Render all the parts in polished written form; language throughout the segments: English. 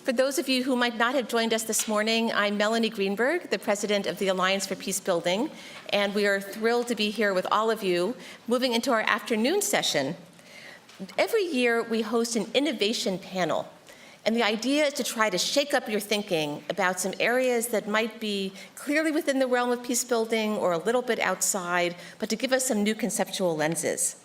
For those of you who might not have joined us this morning, I'm Melanie Greenberg, the president of the Alliance for Peacebuilding, and we are thrilled to be here with all of you, moving into our afternoon session. Every year, we host an innovation panel, and the idea is to try to shake up your thinking about some areas that might be clearly within the realm of peacebuilding or a little bit outside, but to give us some new conceptual lenses.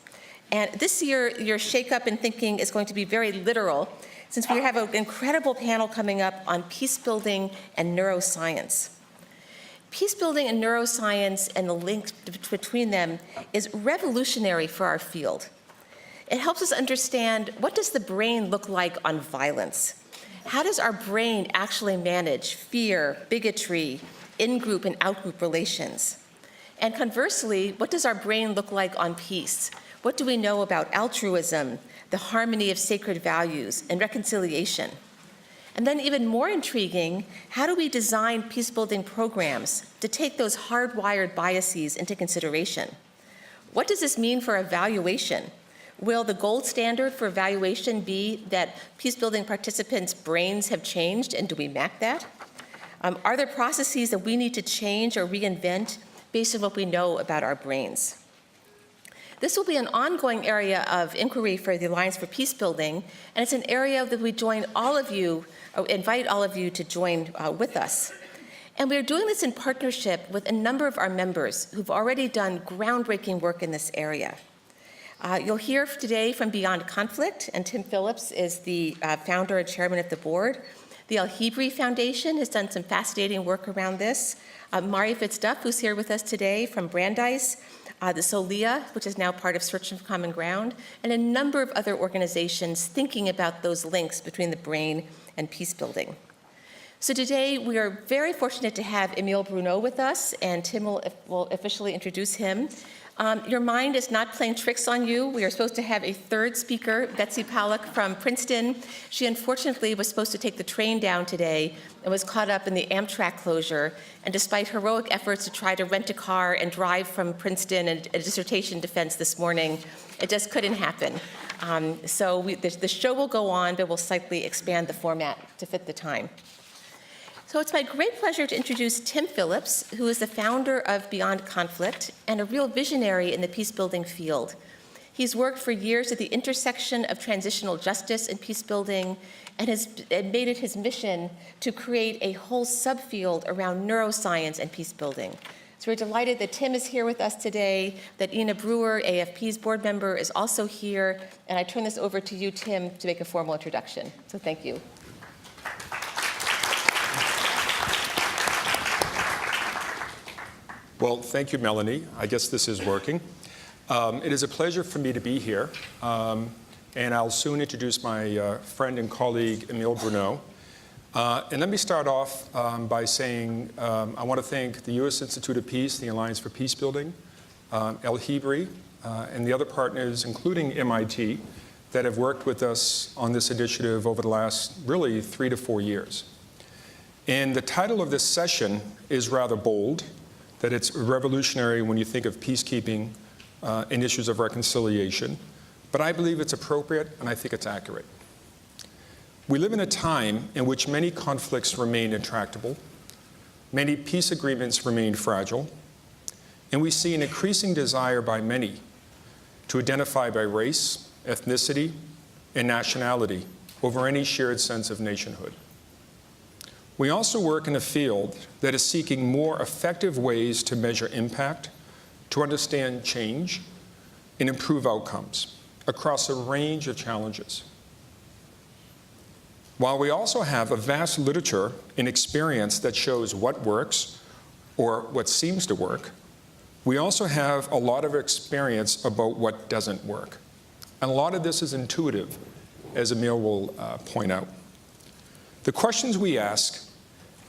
And this year, your shake-up in thinking is going to be very literal, since we have an incredible panel coming up on peacebuilding and neuroscience. Peacebuilding and neuroscience and the link between them is revolutionary for our field. It helps us understand, what does the brain look like on violence? How does our brain actually manage fear, bigotry, in-group and out-group relations? And conversely, what does our brain look like on peace? What do we know about altruism, the harmony of sacred values, and reconciliation? And then even more intriguing, how do we design peacebuilding programs to take those hardwired biases into consideration? What does this mean for evaluation? Will the gold standard for evaluation be that peacebuilding participants' brains have changed, and do we map that? Are there processes that we need to change or reinvent based on what we know about our brains? This will be an ongoing area of inquiry for the Alliance for Peacebuilding, and it's an area that we invite all of you to join with us. And we're doing this in partnership with a number of our members who've already done groundbreaking work in this area. You'll hear today from Beyond Conflict, and Tim Phillips is the founder and chairman of the board. The AfP Foundation has done some fascinating work around this. Mari Fitzduff, who's here with us today from Brandeis, the SOLIA, which is now part of Search for Common Ground, and a number of other organizations thinking about those links between the brain and peacebuilding. So today, we are very fortunate to have Emile Bruneau with us, and Tim will officially introduce him. Your mind is not playing tricks on you. We are supposed to have a third speaker, Betsy Pollack from Princeton. She unfortunately was supposed to take the train down today and was caught up in the Amtrak closure. And despite heroic efforts to try to rent a car and drive from Princeton and a dissertation defense this morning, it just couldn't happen. So the show will go on, but we'll slightly expand the format to fit the time. So it's my great pleasure to introduce Tim Phillips, who is the founder of Beyond Conflict and a real visionary in the peacebuilding field. He's worked for years at the intersection of transitional justice and peacebuilding, and has made it his mission to create a whole subfield around neuroscience and peacebuilding. So we're delighted that Tim is here with us today, that Ina Brewer, AfP's board member, is also here, and I turn this over to you, Tim, to make a formal introduction. So thank you. Well, thank you, Melanie. I guess this is working. It is a pleasure for me to be here, and I'll soon introduce my friend and colleague, Emile Bruneau. And let me start off by saying I want to thank the U.S. Institute of Peace, the Alliance for Peacebuilding, AfP, and the other partners, including MIT, that have worked with us on this initiative over the last, really, 3 to 4 years. And the title of this session is rather bold, that it's revolutionary when you think of peacekeeping and issues of reconciliation. But I believe it's appropriate, and I think it's accurate. We live in a time in which many conflicts remain intractable, many peace agreements remain fragile, and we see an increasing desire by many to identify by race, ethnicity, and nationality over any shared sense of nationhood. We also work in a field that is seeking more effective ways to measure impact, to understand change, and improve outcomes across a range of challenges. While we also have a vast literature and experience that shows what works or what seems to work, we also have a lot of experience about what doesn't work. And a lot of this is intuitive, as Emile will point out. The questions we ask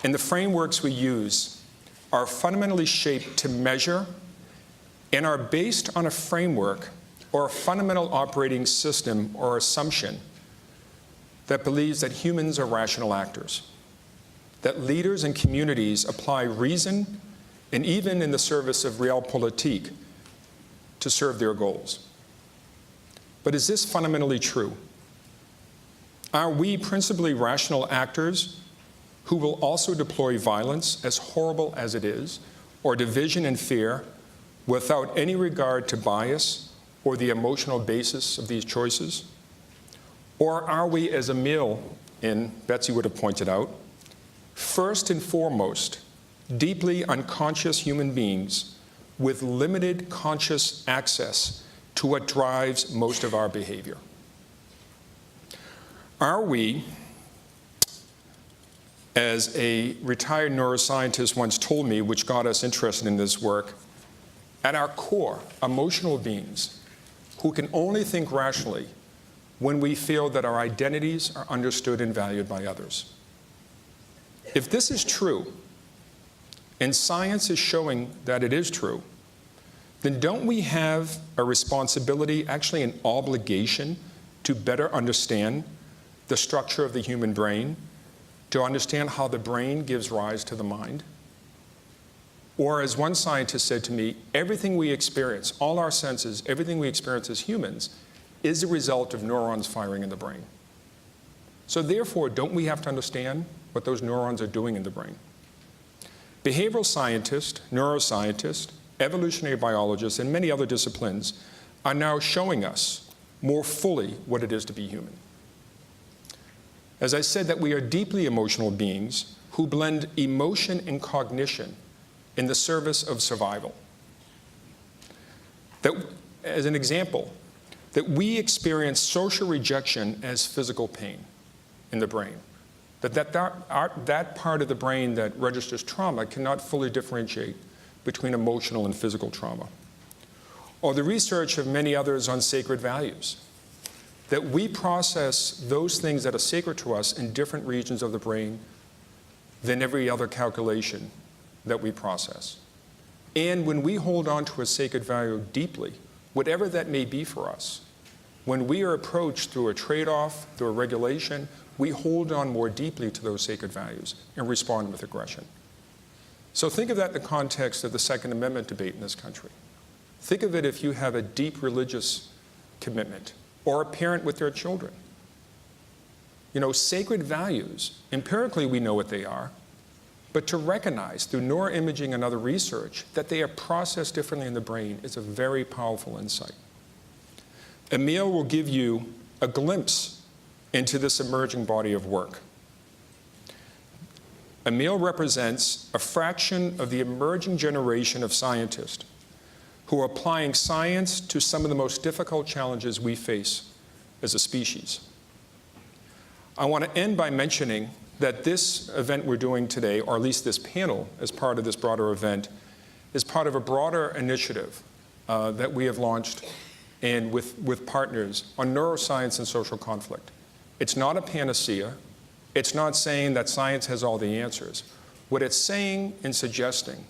and the frameworks we use are fundamentally shaped to measure and are based on a framework or a fundamental operating system or assumption that believes that humans are rational actors, that leaders and communities apply reason and even in the service of realpolitik to serve their goals. But is this fundamentally true? Are we principally rational actors who will also deploy violence, as horrible as it is, or division and fear, without any regard to bias or the emotional basis of these choices? Or are we, as Emile and Betsy would have pointed out, first and foremost, deeply unconscious human beings with limited conscious access to what drives most of our behavior? Are we, as a retired neuroscientist once told me, which got us interested in this work, at our core, emotional beings who can only think rationally when we feel that our identities are understood and valued by others? If this is true, and science is showing that it is true, then don't we have a responsibility, actually an obligation, to better understand the structure of the human brain, to understand how the brain gives rise to the mind? Or, as one scientist said to me, everything we experience, all our senses, everything we experience as humans, is a result of neurons firing in the brain. So therefore, don't we have to understand what those neurons are doing in the brain? Behavioral scientists, neuroscientists, evolutionary biologists, and many other disciplines are now showing us more fully what it is to be human. As I said, that we are deeply emotional beings who blend emotion and cognition in the service of survival. That, as an example, that we experience social rejection as physical pain in the brain. That part of the brain that registers trauma cannot fully differentiate between emotional and physical trauma. Or the research of many others on sacred values, that we process those things that are sacred to us in different regions of the brain than every other calculation that we process. And when we hold on to a sacred value deeply, whatever that may be for us, when we are approached through a trade-off, through a regulation, we hold on more deeply to those sacred values and respond with aggression. So think of that in the context of the Second Amendment debate in this country. Think of it if you have a deep religious commitment, or a parent with their children. You know, sacred values, empirically we know what they are, but to recognize through neuroimaging and other research that they are processed differently in the brain is a very powerful insight. Emile will give you a glimpse into this emerging body of work. Emile represents a fraction of the emerging generation of scientists who are applying science to some of the most difficult challenges we face as a species. I want to end by mentioning that this event we're doing today, or at least this panel as part of this broader event, is part of a broader initiative that we have launched and with partners on neuroscience and social conflict. It's not a panacea. It's not saying that science has all the answers. What it's saying and suggesting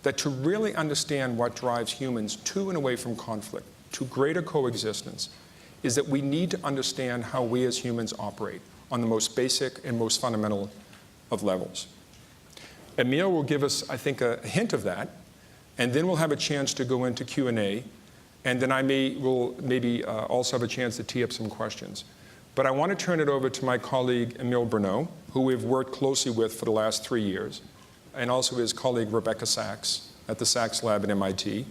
that to really understand what drives humans to and away from conflict, to greater coexistence, is that we need to understand how we as humans operate on the most basic and most fundamental of levels. Emile will give us, I think, a hint of that, and then we'll have a chance to go into Q&A, and then will maybe also have a chance to tee up some questions. But I want to turn it over to my colleague, Emile Bruneau, who we've worked closely with for the last 3 years, and also his colleague, Rebecca Sachs, at the Sachs Lab at MIT.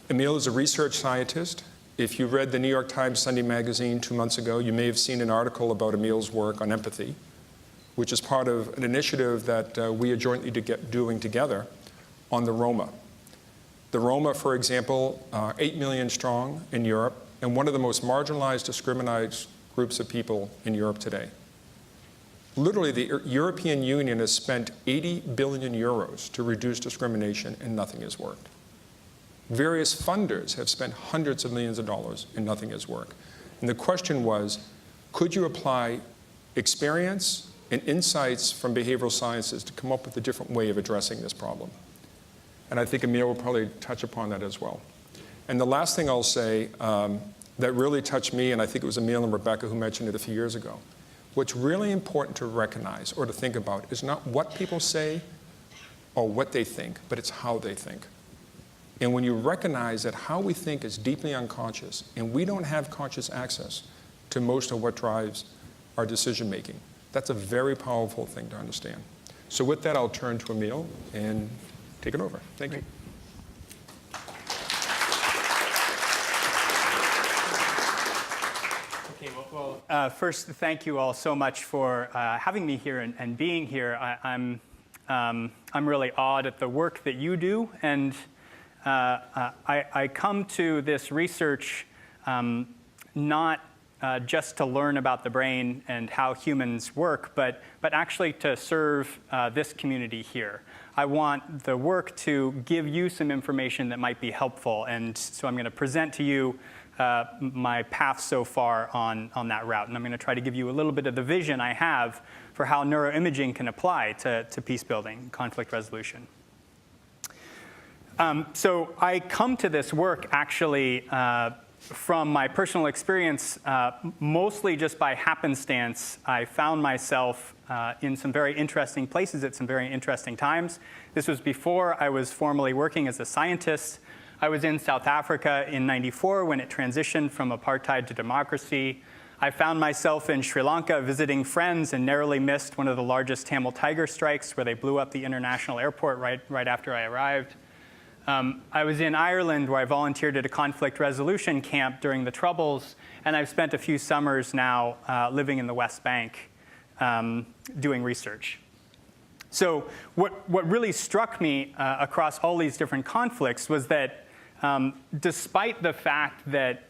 Emile is a research scientist. If you read the New York Times Sunday magazine 2 months ago, you may have seen an article about Emile's work on empathy, which is part of an initiative that we are jointly doing together on the Roma. The Roma, for example, are 8 million strong in Europe, and one of the most marginalized, discriminated groups of people in Europe today. Literally, the European Union has spent 80 billion euros to reduce discrimination, and nothing has worked. Various funders have spent hundreds of millions of dollars, and nothing has worked. And the question was, could you apply experience and insights from behavioral sciences to come up with a different way of addressing this problem? And I think Emile will probably touch upon that as well. And the last thing I'll say that really touched me, and I think it was Emile and Rebecca who mentioned it a few years ago, what's really important to recognize or to think about is not what people say or what they think, but it's how they think. And when you recognize that how we think is deeply unconscious, and we don't have conscious access to most of what drives our decision making. That's a very powerful thing to understand. So with that, I'll turn to Emile and take it over. Thank you. Okay, well, first, thank you all so much for having me here and being here. I'm really awed at the work that you do, and I come to this research not just to learn about the brain and how humans work, but actually to serve this community here. I want the work to give you some information that might be helpful, and so I'm going to present to you my path so far on that route. And I'm going to try to give you a little bit of the vision I have for how neuroimaging can apply to peace building, conflict resolution. So I come to this work actually from my personal experience, mostly just by happenstance. I found myself in some very interesting places at some very interesting times. This was before I was formally working as a scientist. I was in South Africa in '94 when it transitioned from apartheid to democracy. I found myself in Sri Lanka visiting friends and narrowly missed one of the largest Tamil tiger strikes where they blew up the international airport right after I arrived. I was in Ireland where I volunteered at a conflict resolution camp during the Troubles, and I've spent a few summers now living in the West Bank doing research. So what really struck me across all these different conflicts was that despite the fact that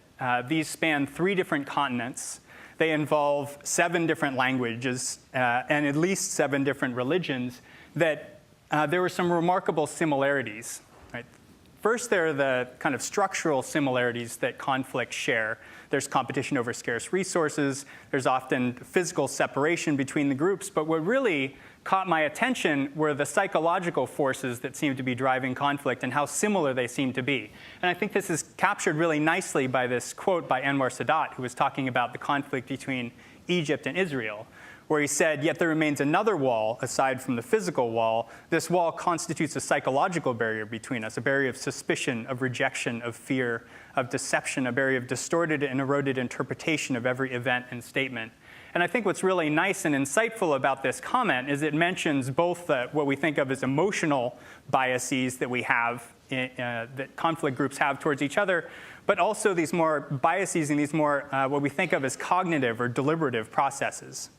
these span 3 different continents, they involve 7 different languages and at least 7 different religions, that there were some remarkable similarities. Right? First, there are the kind of structural similarities that conflicts share. There's competition over scarce resources. There's often physical separation between the groups. But what really caught my attention were the psychological forces that seem to be driving conflict and how similar they seem to be. And I think this is captured really nicely by this quote by Anwar Sadat, who was talking about the conflict between Egypt and Israel, where he said, "Yet there remains another wall aside from the physical wall. This wall constitutes a psychological barrier between us, a barrier of suspicion, of rejection, of fear, of deception, a barrier of distorted and eroded interpretation of every event and statement." And I think what's really nice and insightful about this comment is it mentions both what we think of as emotional biases that we have, that conflict groups have towards each other, but also these more biases and these more what we think of as cognitive or deliberative processes.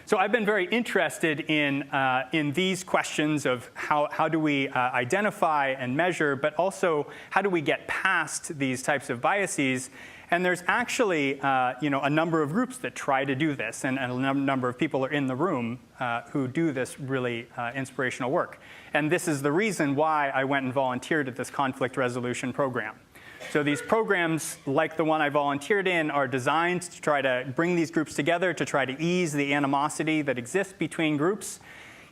So I've been very interested in these questions of how do we identify and measure, but also how do we get past these types of biases. And there's actually a number of groups that try to do this, and a number of people are in the room who do this really inspirational work. And this is the reason why I went and volunteered at this conflict resolution program. So these programs, like the one I volunteered in, are designed to try to bring these groups together, to try to ease the animosity that exists between groups.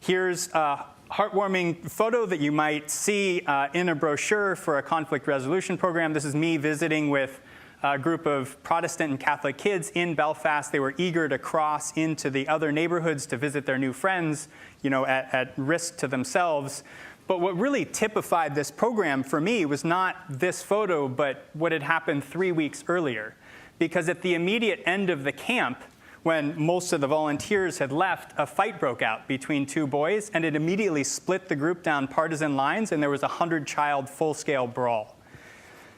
Here's a heartwarming photo that you might see in a brochure for a conflict resolution program. This is me visiting with a group of Protestant and Catholic kids in Belfast. They were eager to cross into the other neighborhoods to visit their new friends, at risk to themselves. But what really typified this program for me was not this photo, but what had happened 3 weeks earlier. Because at the immediate end of the camp, when most of the volunteers had left, a fight broke out between 2 boys, and it immediately split the group down partisan lines, and there was a 100-child full-scale brawl.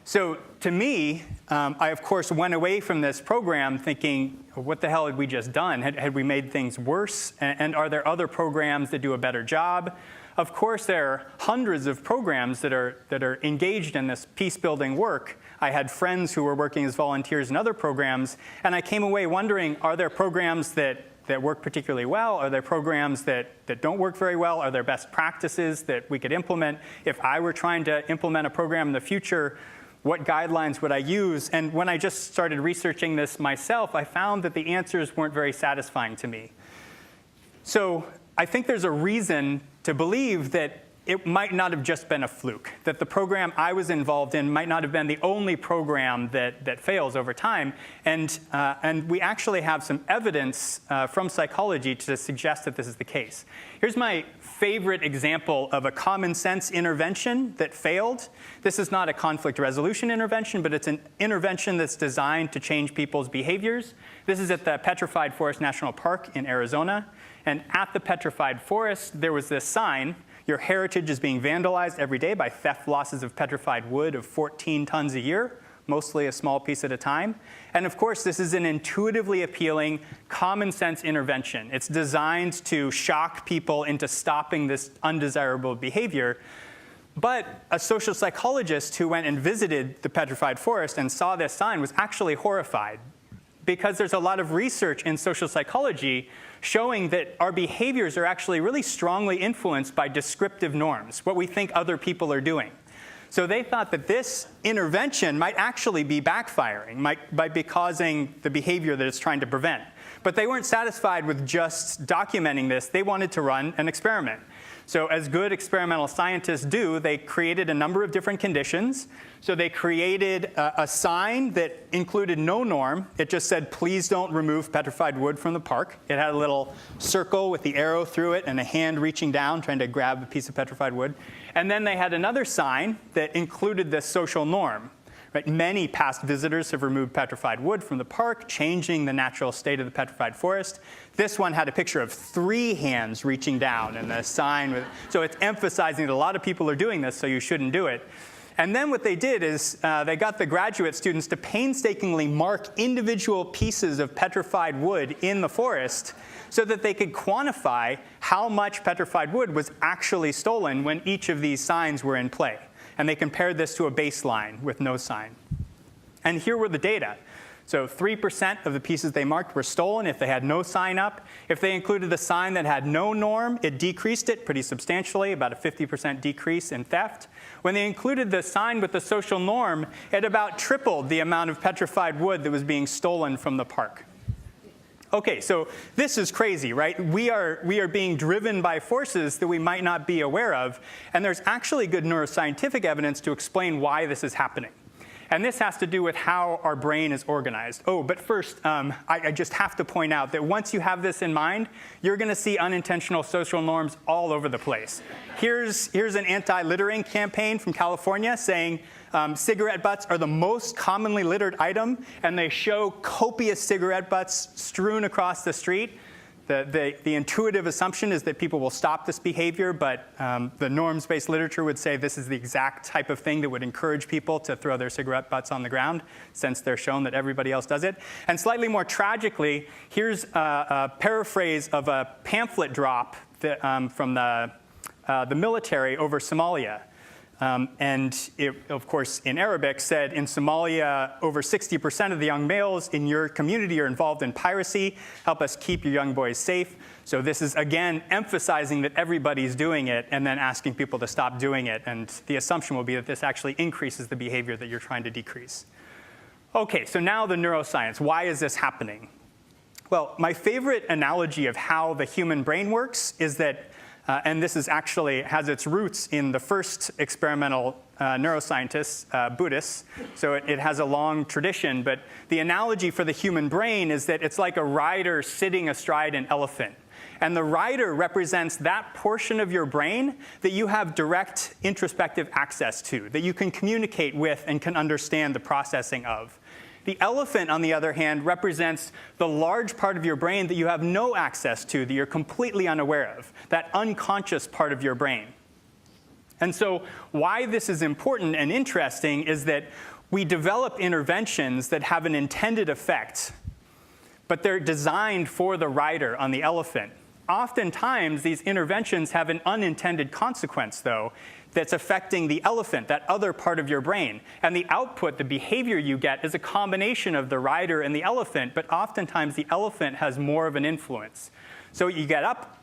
So to me, I, of course, went away from this program thinking, what the hell had we just done? Had we made things worse? And are there other programs that do a better job? Of course, there are hundreds of programs that are engaged in this peace-building work. I had friends who were working as volunteers in other programs, and I came away wondering, are there programs that work particularly well? Are there programs that don't work very well? Are there best practices that we could implement? If I were trying to implement a program in the future, what guidelines would I use? And when I just started researching this myself, I found that the answers weren't very satisfying to me. So I think there's a reason to believe that it might not have just been a fluke, that the program I was involved in might not have been the only program that fails over time. And we actually have some evidence from psychology to suggest that this is the case. Here's my favorite example of a common sense intervention that failed. This is not a conflict resolution intervention, but it's an intervention that's designed to change people's behaviors. This is at the Petrified Forest National Park in Arizona. And at the Petrified Forest, there was this sign: your heritage is being vandalized every day by theft losses of petrified wood of 14 tons a year, mostly a small piece at a time. And of course, this is an intuitively appealing, common sense intervention. It's designed to shock people into stopping this undesirable behavior. But a social psychologist who went and visited the Petrified Forest and saw this sign was actually horrified, because there's a lot of research in social psychology showing that our behaviors are actually really strongly influenced by descriptive norms, what we think other people are doing. So they thought that this intervention might actually be backfiring, might be causing the behavior that it's trying to prevent. But they weren't satisfied with just documenting this. They wanted to run an experiment. So as good experimental scientists do, they created a number of different conditions. So they created a sign that included no norm. It just said, please don't remove petrified wood from the park. It had a little circle with the arrow through it and a hand reaching down trying to grab a piece of petrified wood. And then they had another sign that included this social norm. Right? Many past visitors have removed petrified wood from the park, changing the natural state of the petrified forest. This one had a picture of 3 hands reaching down and the sign. So it's emphasizing that a lot of people are doing this, so you shouldn't do it. And then what they did is they got the graduate students to painstakingly mark individual pieces of petrified wood in the forest so that they could quantify how much petrified wood was actually stolen when each of these signs were in play. And they compared this to a baseline with no sign. And here were the data. So 3% of the pieces they marked were stolen if they had no sign up. If they included the sign that had no norm, it decreased it pretty substantially, about a 50% decrease in theft. When they included the sign with the social norm, it about tripled the amount of petrified wood that was being stolen from the park. Okay, so this is crazy, right? We are being driven by forces that we might not be aware of, and there's actually good neuroscientific evidence to explain why this is happening. And this has to do with how our brain is organized. Oh, but first, I just have to point out that once you have this in mind, you're going to see unintentional social norms all over the place. Here's an anti-littering campaign from California saying cigarette butts are the most commonly littered item, and they show copious cigarette butts strewn across the street. The intuitive assumption is that people will stop this behavior, but the norms-based literature would say this is the exact type of thing that would encourage people to throw their cigarette butts on the ground, since they're shown that everybody else does it. And slightly more tragically, here's a paraphrase of a pamphlet drop from the military over Somalia. And it, of course, in Arabic said, in Somalia, over 60% of the young males in your community are involved in piracy. Help us keep your young boys safe. So this is, again, emphasizing that everybody's doing it and then asking people to stop doing it. And the assumption will be that this actually increases the behavior that you're trying to decrease. OK, so now the neuroscience. Why is this happening? Well, my favorite analogy of how the human brain works is that and this is actually has its roots in the first experimental neuroscientists, Buddhists. So it has a long tradition. But the analogy for the human brain is that it's like a rider sitting astride an elephant. And the rider represents that portion of your brain that you have direct introspective access to, that you can communicate with and can understand the processing of. The elephant, on the other hand, represents the large part of your brain that you have no access to, that you're completely unaware of, that unconscious part of your brain. And so why this is important and interesting is that we develop interventions that have an intended effect, but they're designed for the rider on the elephant. Oftentimes, these interventions have an unintended consequence, though, that's affecting the elephant, that other part of your brain. And the output, the behavior you get, is a combination of the rider and the elephant, but oftentimes the elephant has more of an influence. So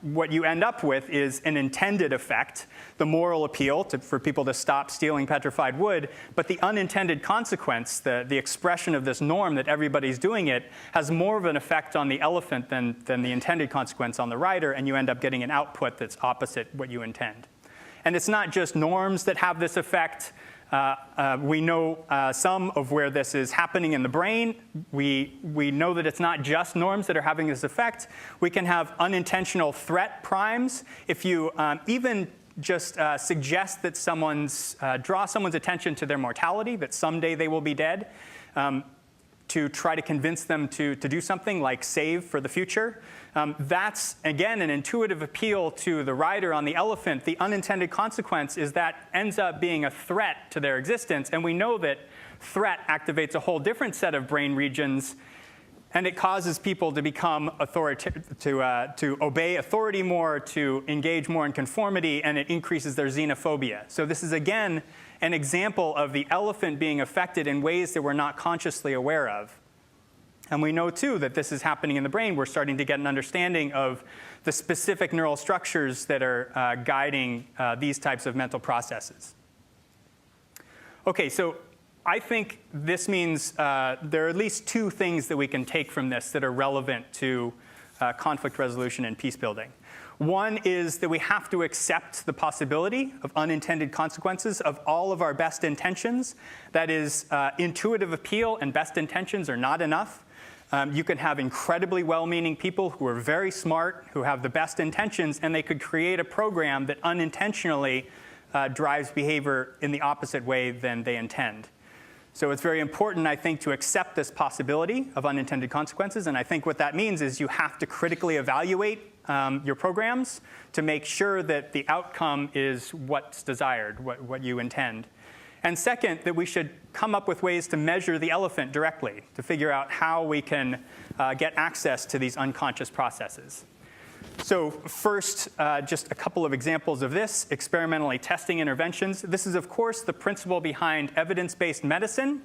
what you end up with is an intended effect, the moral appeal for people to stop stealing petrified wood, but the unintended consequence, the expression of this norm that everybody's doing it, has more of an effect on the elephant than the intended consequence on the rider, and you end up getting an output that's opposite what you intend. And it's not just norms that have this effect. We know some of where this is happening in the brain. We know that it's not just norms that are having this effect. We can have unintentional threat primes. If you even just suggest that draw someone's attention to their mortality, that someday they will be dead, to try to convince them to do something like save for the future. That's, again, an intuitive appeal to the rider on the elephant. The unintended consequence is that ends up being a threat to their existence. And we know that threat activates a whole different set of brain regions, and it causes people to become to obey authority more, to engage more in conformity, and it increases their xenophobia. So this is, again, an example of the elephant being affected in ways that we're not consciously aware of. And we know, too, that this is happening in the brain. We're starting to get an understanding of the specific neural structures that are guiding these types of mental processes. OK, so I think this means there are at least two things that we can take from this that are relevant to conflict resolution and peace building. One is that we have to accept the possibility of unintended consequences of all of our best intentions. That is, intuitive appeal and best intentions are not enough. You can have incredibly well-meaning people who are very smart, who have the best intentions, and they could create a program that unintentionally drives behavior in the opposite way than they intend. So it's very important, I think, to accept this possibility of unintended consequences. And I think what that means is you have to critically evaluate your programs to make sure that the outcome is what's desired, what you intend. And second, that we should come up with ways to measure the elephant directly, to figure out how we can get access to these unconscious processes. So first, just a couple of examples of this, experimentally testing interventions. This is, of course, the principle behind evidence-based medicine.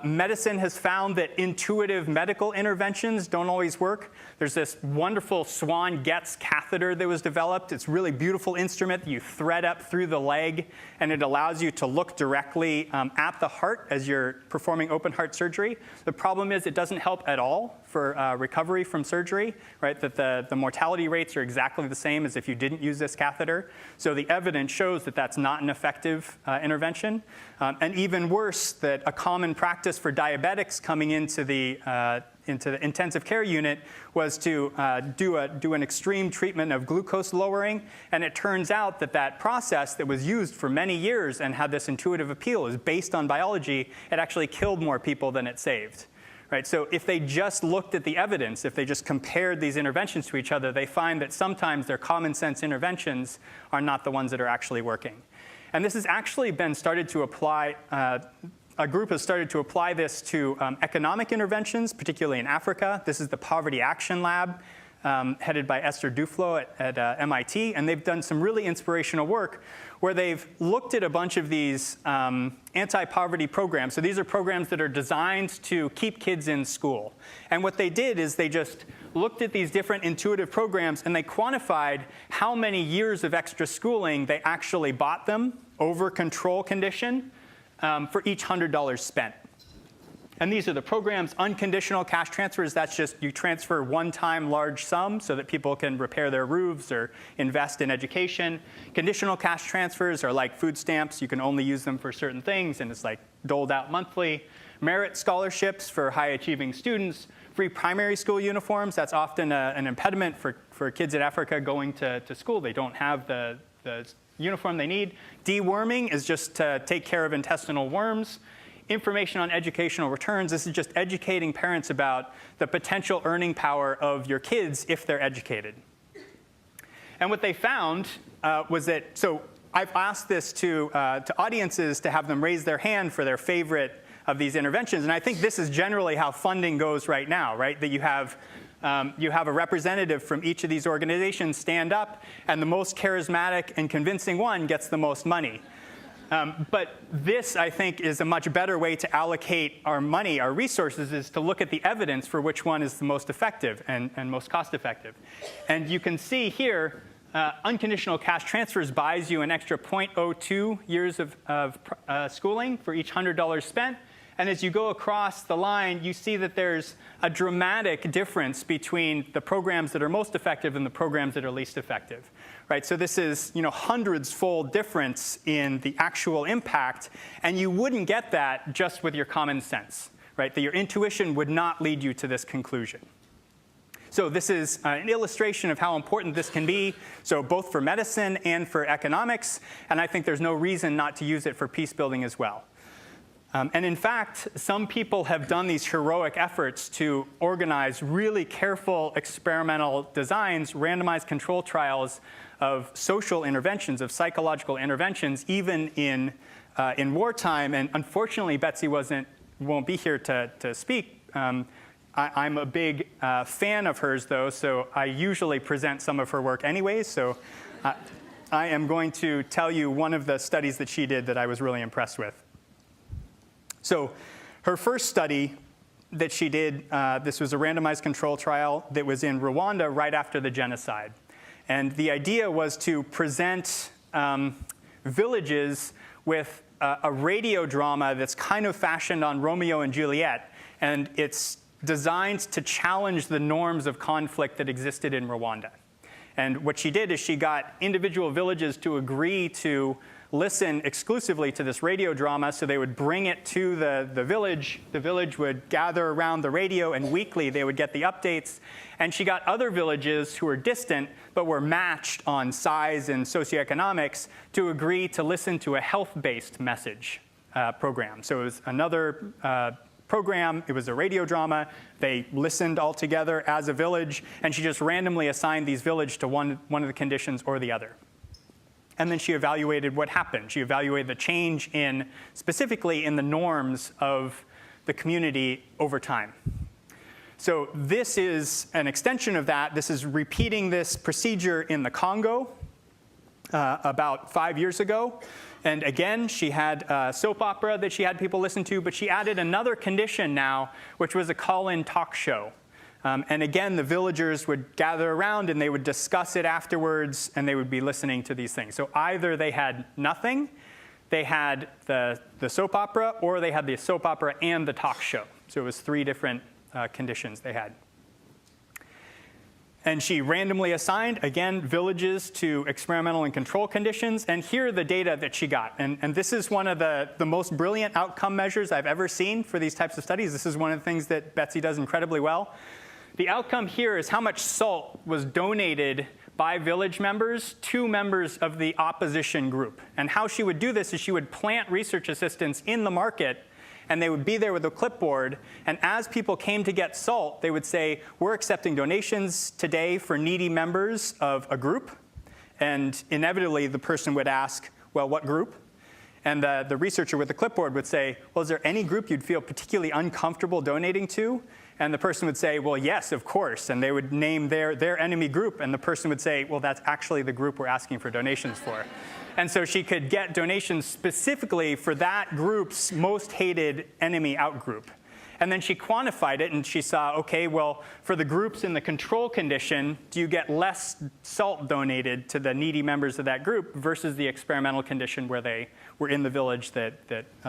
Medicine has found that intuitive medical interventions don't always work. There's this wonderful Swan-Getz catheter that was developed. It's a really beautiful instrument that you thread up through the leg, and it allows you to look directly at the heart as you're performing open heart surgery. The problem is it doesn't help at all for recovery from surgery, right? That the mortality rates are exactly the same as if you didn't use this catheter. So the evidence shows that that's not an effective intervention. And even worse, that a common practice for diabetics coming into the intensive care unit was to do an extreme treatment of glucose lowering. And it turns out that that process that was used for many years and had this intuitive appeal is based on biology. It actually killed more people than it saved. Right? So if they just looked at the evidence, if they just compared these interventions to each other, they find that sometimes their common sense interventions are not the ones that are actually working. And this has actually been started to apply, a group has started to apply this to economic interventions, particularly in Africa. This is the Poverty Action Lab, headed by Esther Duflo at MIT. And they've done some really inspirational work where they've looked at a bunch of these anti-poverty programs. So these are programs that are designed to keep kids in school. And what they did is they just looked at these different intuitive programs, and they quantified how many years of extra schooling they actually bought them over control condition for each $100 spent. And these are the programs. Unconditional cash transfers, that's just you transfer one-time large sum so that people can repair their roofs or invest in education. Conditional cash transfers are like food stamps. You can only use them for certain things, and it's like doled out monthly. Merit scholarships for high-achieving students. Free primary school uniforms, that's often an impediment for kids in Africa going to school. They don't have the uniform they need. Deworming is just to take care of intestinal worms. Information on educational returns, this is just educating parents about the potential earning power of your kids if they're educated. And what they found was that, so I've asked this to audiences to have them raise their hand for their favorite of these interventions. And I think this is generally how funding goes right now, right? That you have a representative from each of these organizations stand up, and the most charismatic and convincing one gets the most money. But this, I think, is a much better way to allocate our money, our resources, is to look at the evidence for which one is the most effective and most cost effective. And you can see here, unconditional cash transfers buys you an extra 0.02 years of schooling for each $100 spent. And as you go across the line, you see that there's a dramatic difference between the programs that are most effective and the programs that are least effective. Right? So this is hundreds-fold difference in the actual impact, and you wouldn't get that just with your common sense. Right? That your intuition would not lead you to this conclusion. So this is an illustration of how important this can be, so both for medicine and for economics, and I think there's no reason not to use it for peace building as well. And in fact, some people have done these heroic efforts to organize really careful experimental designs, randomized control trials of social interventions, of psychological interventions, even in wartime. And unfortunately, Betsy won't be here to speak. I'm a big fan of hers, though, so I usually present some of her work anyways. So I am going to tell you one of the studies that she did that I was really impressed with. So her first study that she did, this was a randomized control trial that was in Rwanda right after the genocide. And the idea was to present villages with a radio drama that's kind of fashioned on Romeo and Juliet. And it's designed to challenge the norms of conflict that existed in Rwanda. And what she did is she got individual villages to agree to listen exclusively to this radio drama, so they would bring it to the village. The village would gather around the radio, and weekly they would get the updates. And she got other villages who were distant but were matched on size and socioeconomics to agree to listen to a health-based message program. So it was another program. It was a radio drama. They listened all together as a village, and she just randomly assigned these villages to one of the conditions or the other. And then she evaluated what happened. She evaluated the change specifically in the norms of the community over time. So this is an extension of that. This is repeating this procedure in the Congo about 5 years ago. And again, she had a soap opera that she had people listen to, but she added another condition now, which was a call-in talk show. And again, the villagers would gather around and they would discuss it afterwards, and they would be listening to these things. So either they had nothing, they had the soap opera, or they had the soap opera and the talk show. So it was 3 different conditions they had. And she randomly assigned, again, villages to experimental and control conditions. And here are the data that she got. And this is one of the most brilliant outcome measures I've ever seen for these types of studies. This is one of the things that Betsy does incredibly well. The outcome here is how much salt was donated by village members to members of the opposition group. And how she would do this is she would plant research assistants in the market, and they would be there with a clipboard. And as people came to get salt, they would say, we're accepting donations today for needy members of a group. And inevitably, the person would ask, well, what group? And the researcher with the clipboard would say, well, is there any group you'd feel particularly uncomfortable donating to? And the person would say, well, yes, of course. And they would name their enemy group. And the person would say, well, that's actually the group we're asking for donations for. And so she could get donations specifically for that group's most hated enemy outgroup. And then she quantified it, and she saw, OK, well, for the groups in the control condition, do you get less salt donated to the needy members of that group versus the experimental condition where they were in the village that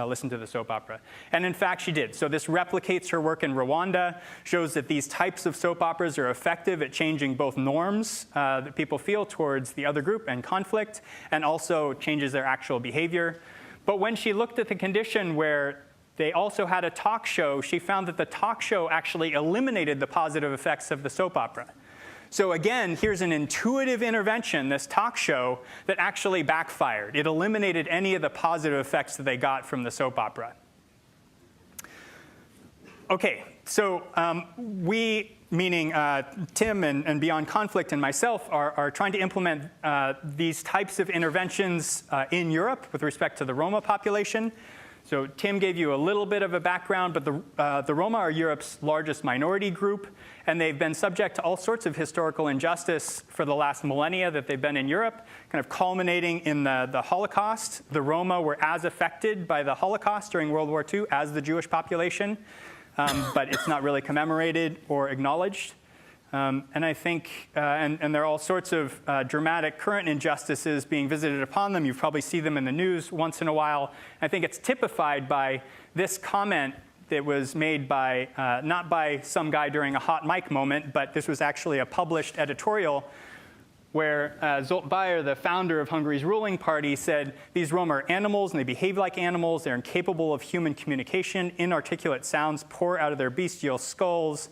listened to the soap opera? And in fact, she did. So this replicates her work in Rwanda, shows that these types of soap operas are effective at changing both norms that people feel towards the other group and conflict, and also changes their actual behavior. But when she looked at the condition where they also had a talk show, she found that the talk show actually eliminated the positive effects of the soap opera. So again, here's an intuitive intervention, this talk show, that actually backfired. It eliminated any of the positive effects that they got from the soap opera. OK, so we, meaning Tim and Beyond Conflict and myself, are trying to implement these types of interventions in Europe with respect to the Roma population. So Tim gave you a little bit of a background, but the Roma are Europe's largest minority group, and they've been subject to all sorts of historical injustice for the last millennia that they've been in Europe, kind of culminating in the Holocaust. The Roma were as affected by the Holocaust during World War II as the Jewish population, but it's not really commemorated or acknowledged. And I think, and there are all sorts of dramatic current injustices being visited upon them. You probably see them in the news once in a while. I think it's typified by this comment that was made by, not by some guy during a hot mic moment, but this was actually a published editorial where Zsolt Bayer, the founder of Hungary's ruling party, said, these Roma are animals and they behave like animals. They're incapable of human communication. Inarticulate sounds pour out of their bestial skulls.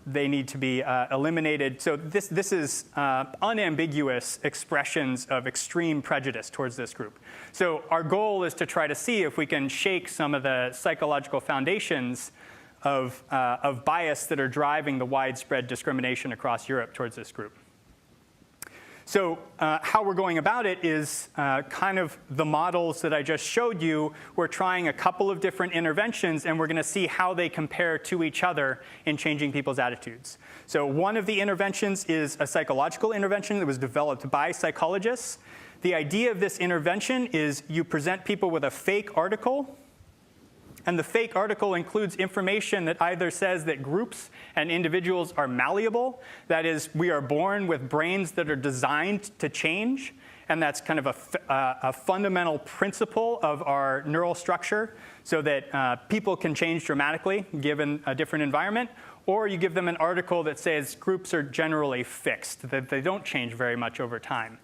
They need to be eliminated. So this is unambiguous expressions of extreme prejudice towards this group. So our goal is to try to see if we can shake some of the psychological foundations of bias that are driving the widespread discrimination across Europe towards this group. So how we're going about it is kind of the models that I just showed you. We're trying a couple of different interventions, and we're going to see how they compare to each other in changing people's attitudes. So one of the interventions is a psychological intervention that was developed by psychologists. The idea of this intervention is you present people with a fake article. And the fake article includes information that either says that groups and individuals are malleable, that is, we are born with brains that are designed to change, and that's kind of a fundamental principle of our neural structure, so that people can change dramatically given a different environment, or you give them an article that says groups are generally fixed, that they don't change very much over time.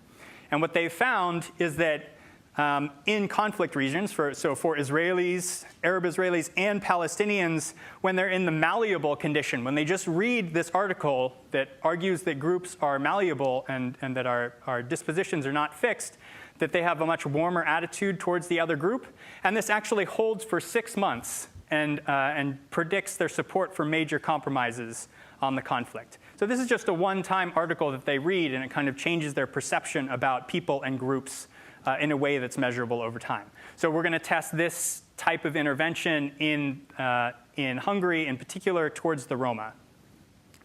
And what they've found is that in conflict regions, for Israelis, Arab Israelis, and Palestinians, when they're in the malleable condition, when they just read this article that argues that groups are malleable and that our dispositions are not fixed, that they have a much warmer attitude towards the other group. And this actually holds for 6 months and predicts their support for major compromises on the conflict. So this is just a one-time article that they read, and it kind of changes their perception about people and groups in a way that's measurable over time. So we're going to test this type of intervention in Hungary, in particular towards the Roma.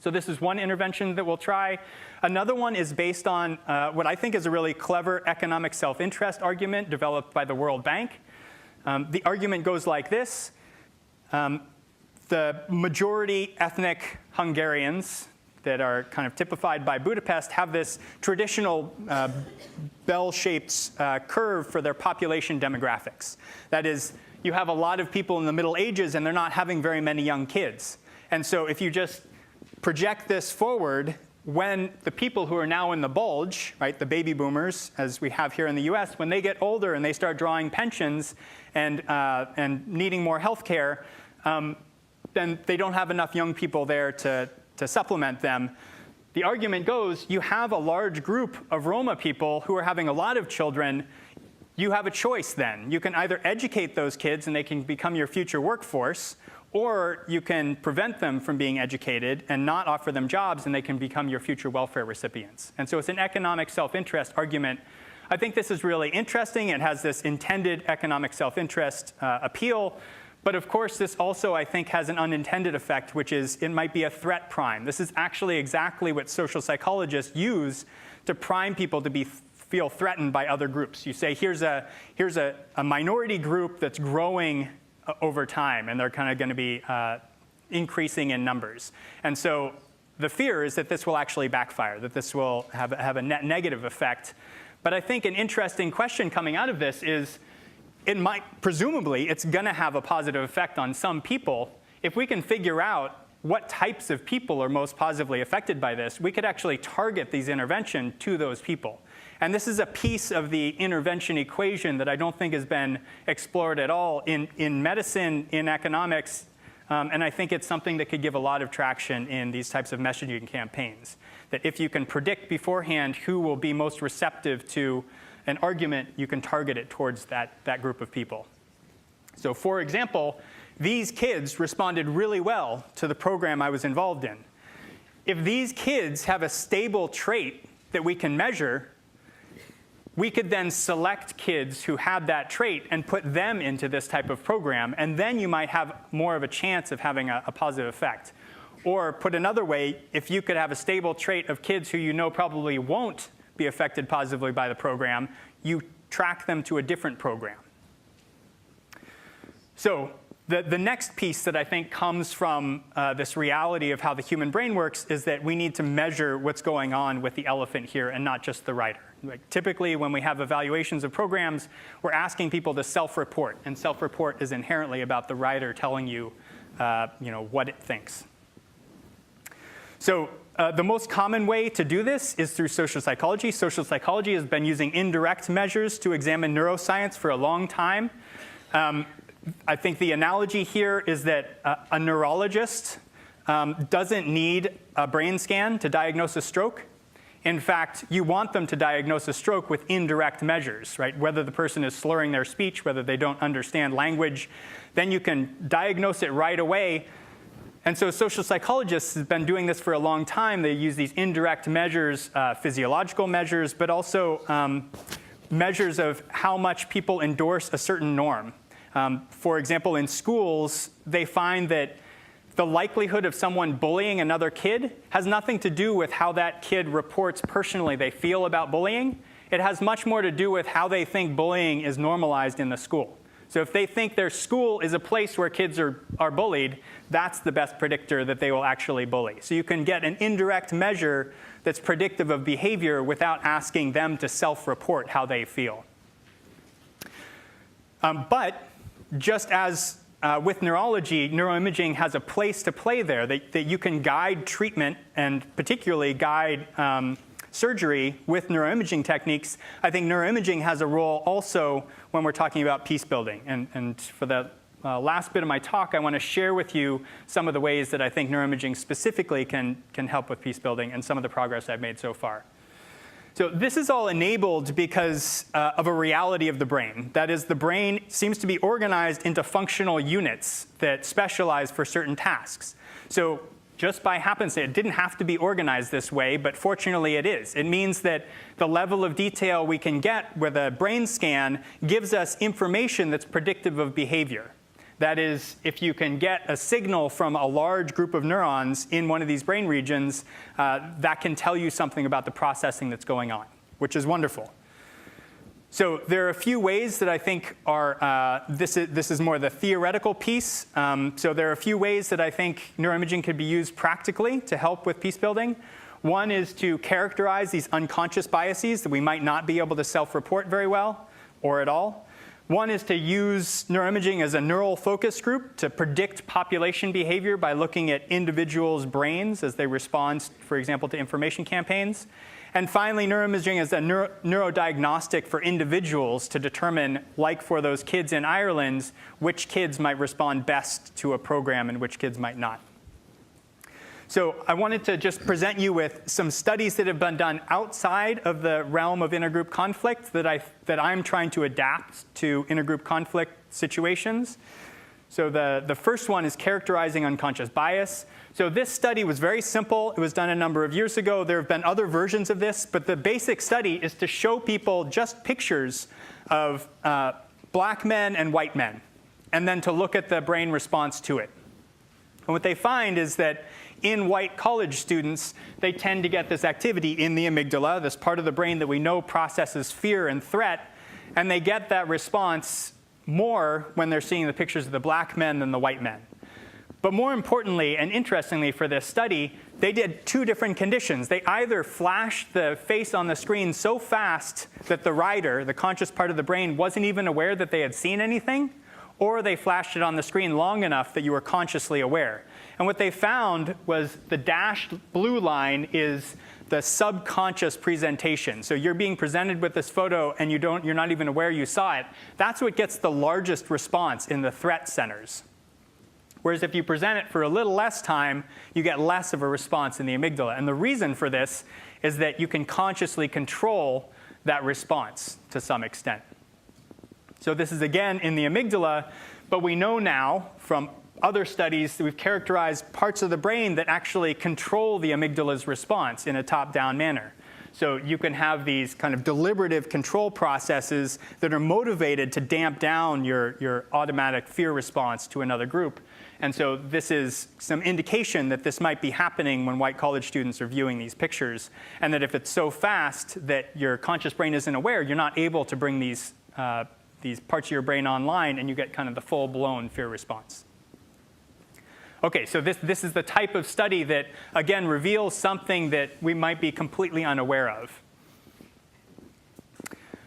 So this is one intervention that we'll try. Another one is based on what I think is a really clever economic self-interest argument developed by the World Bank. The argument goes like this. The majority ethnic Hungarians that are kind of typified by Budapest have this traditional bell-shaped curve for their population demographics. That is, you have a lot of people in the Middle Ages, and they're not having very many young kids. And so if you just project this forward, when the people who are now in the bulge, right, the baby boomers, as we have here in the US, when they get older and they start drawing pensions and needing more health care, then they don't have enough young people there to supplement them. The argument goes, you have a large group of Roma people who are having a lot of children. You have a choice then. You can either educate those kids and they can become your future workforce, or you can prevent them from being educated and not offer them jobs, and they can become your future welfare recipients. And so it's an economic self-interest argument. I think this is really interesting. It has this intended economic self-interest appeal. But of course, this also, I think, has an unintended effect, which is it might be a threat prime. This is actually exactly what social psychologists use to prime people to feel threatened by other groups. You say, here's a minority group that's growing over time, and they're kind of going to be increasing in numbers. And so the fear is that this will actually backfire, that this will have a net negative effect. But I think an interesting question coming out of this is, presumably, it's going to have a positive effect on some people. If we can figure out what types of people are most positively affected by this, we could actually target these interventions to those people. And this is a piece of the intervention equation that I don't think has been explored at all in medicine, in economics, and I think it's something that could give a lot of traction in these types of messaging campaigns. That if you can predict beforehand who will be most receptive to an argument, you can target it towards that group of people. So for example, these kids responded really well to the program I was involved in. If these kids have a stable trait that we can measure, we could then select kids who have that trait and put them into this type of program, and then you might have more of a chance of having a positive effect. Or put another way, if you could have a stable trait of kids who you know probably won't be affected positively by the program, you track them to a different program. So The next piece that I think comes from this reality of how the human brain works is that we need to measure what's going on with the elephant here and not just the writer. Like typically, when we have evaluations of programs, we're asking people to self-report, and self-report is inherently about the writer telling you, what it thinks. So the most common way to do this is through social psychology. Social psychology has been using indirect measures to examine neuroscience for a long time. I think the analogy here is that a neurologist doesn't need a brain scan to diagnose a stroke. In fact, you want them to diagnose a stroke with indirect measures, right? Whether the person is slurring their speech, whether they don't understand language, then you can diagnose it right away. And so social psychologists have been doing this for a long time. They use these indirect measures, physiological measures, but also measures of how much people endorse a certain norm. For example, in schools, they find that the likelihood of someone bullying another kid has nothing to do with how that kid reports personally they feel about bullying. It has much more to do with how they think bullying is normalized in the school. So if they think their school is a place where kids are bullied, that's the best predictor that they will actually bully. So you can get an indirect measure that's predictive of behavior without asking them to self-report how they feel. But just as with neurology, neuroimaging has a place to play there, that you can guide treatment and particularly guide surgery with neuroimaging techniques. I think neuroimaging has a role also when we're talking about peace building. And for the last bit of my talk, I want to share with you some of the ways that I think neuroimaging specifically can help with peace building and some of the progress I've made so far. So this is all enabled because of a reality of the brain. That is, the brain seems to be organized into functional units that specialize for certain tasks. So just by happenstance, it didn't have to be organized this way, but fortunately it is. It means that the level of detail we can get with a brain scan gives us information that's predictive of behavior. That is, if you can get a signal from a large group of neurons in one of these brain regions, that can tell you something about the processing that's going on, which is wonderful. So there are a few ways that I think are, this is more the theoretical piece. So there are a few ways that I think neuroimaging could be used practically to help with peace building. One is to characterize these unconscious biases that we might not be able to self-report very well or at all. One is to use neuroimaging as a neural focus group to predict population behavior by looking at individuals' brains as they respond, for example, to information campaigns. And finally, neuroimaging as a neurodiagnostic for individuals to determine, like for those kids in Ireland, which kids might respond best to a program and which kids might not. So I wanted to just present you with some studies that have been done outside of the realm of intergroup conflict that I'm trying to adapt to intergroup conflict situations. So the first one is characterizing unconscious bias. So this study was very simple. It was done a number of years ago. There have been other versions of this, but the basic study is to show people just pictures of black men and white men, and then to look at the brain response to it. And what they find is that in white college students, they tend to get this activity in the amygdala, this part of the brain that we know processes fear and threat, and they get that response more when they're seeing the pictures of the black men than the white men. But more importantly and interestingly for this study, they did two different conditions. They either flashed the face on the screen so fast that the writer, the conscious part of the brain, wasn't even aware that they had seen anything, or they flashed it on the screen long enough that you were consciously aware. And what they found was the dashed blue line is the subconscious presentation. So you're being presented with this photo and you're not even aware you saw it. That's what gets the largest response in the threat centers. Whereas if you present it for a little less time, you get less of a response in the amygdala. And the reason for this is that you can consciously control that response to some extent. So this is, again, in the amygdala, but we know now from other studies that we've characterized parts of the brain that actually control the amygdala's response in a top-down manner. So you can have these kind of deliberative control processes that are motivated to damp down your automatic fear response to another group. And so this is some indication that this might be happening when white college students are viewing these pictures, and that if it's so fast that your conscious brain isn't aware, you're not able to bring these these parts of your brain online, and you get kind of the full-blown fear response. OK, so this is the type of study that, again, reveals something that we might be completely unaware of.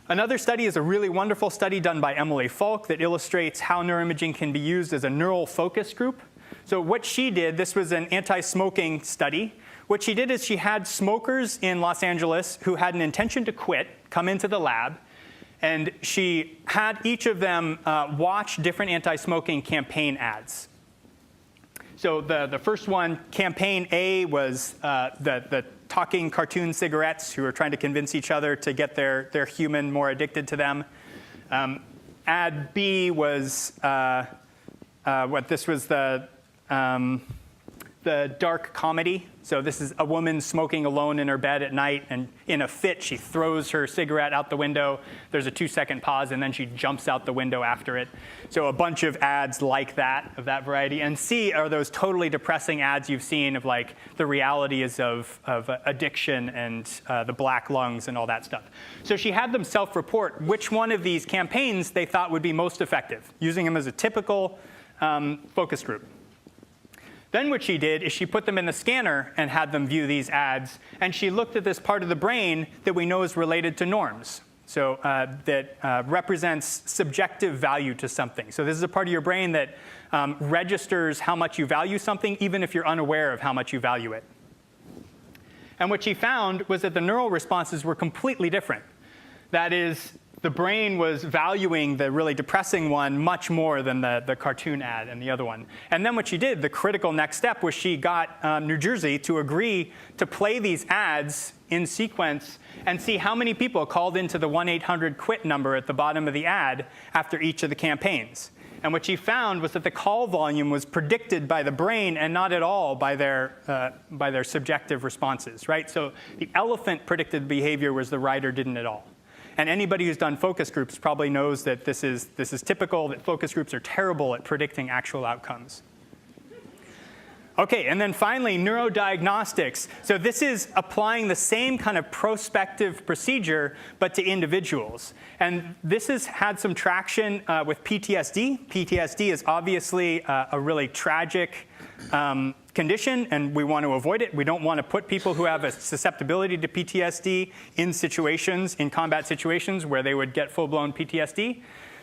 Another study is a really wonderful study done by Emile that illustrates how neuroimaging can be used as a neural focus group. So what she did, this was an anti-smoking study. What she did is she had smokers in Los Angeles who had an intention to quit come into the lab. And she had each of them watch different anti-smoking campaign ads. So the first one, campaign A, was the talking cartoon cigarettes who were trying to convince each other to get their human more addicted to them. Ad B was this was the dark comedy. So this is a woman smoking alone in her bed at night, and in a fit, she throws her cigarette out the window. There's a 2-second pause, and then she jumps out the window after it. So a bunch of ads like that, of that variety. And C are those totally depressing ads you've seen of like the realities of addiction and the black lungs and all that stuff. So she had them self-report which one of these campaigns they thought would be most effective, using them as a typical focus group. Then what she did is she put them in the scanner and had them view these ads. And she looked at this part of the brain that we know is related to norms. So that represents subjective value to something. So this is a part of your brain that registers how much you value something, even if you're unaware of how much you value it. And what she found was that the neural responses were completely different. That is, the brain was valuing the really depressing one much more than the cartoon ad and the other one. And then what she did, the critical next step, was she got New Jersey to agree to play these ads in sequence and see how many people called into the 1-800-QUIT number at the bottom of the ad after each of the campaigns. And what she found was that the call volume was predicted by the brain and not at all by their subjective responses, right? So the elephant predicted behavior, whereas the rider didn't at all. And anybody who's done focus groups probably knows that this is typical, that focus groups are terrible at predicting actual outcomes. OK, and then finally, neurodiagnostics. So this is applying the same kind of prospective procedure, but to individuals. And this has had some traction with PTSD. PTSD is obviously a really tragic condition, and we want to avoid it. We don't want to put people who have a susceptibility to PTSD in situations, in combat situations, where they would get full-blown PTSD.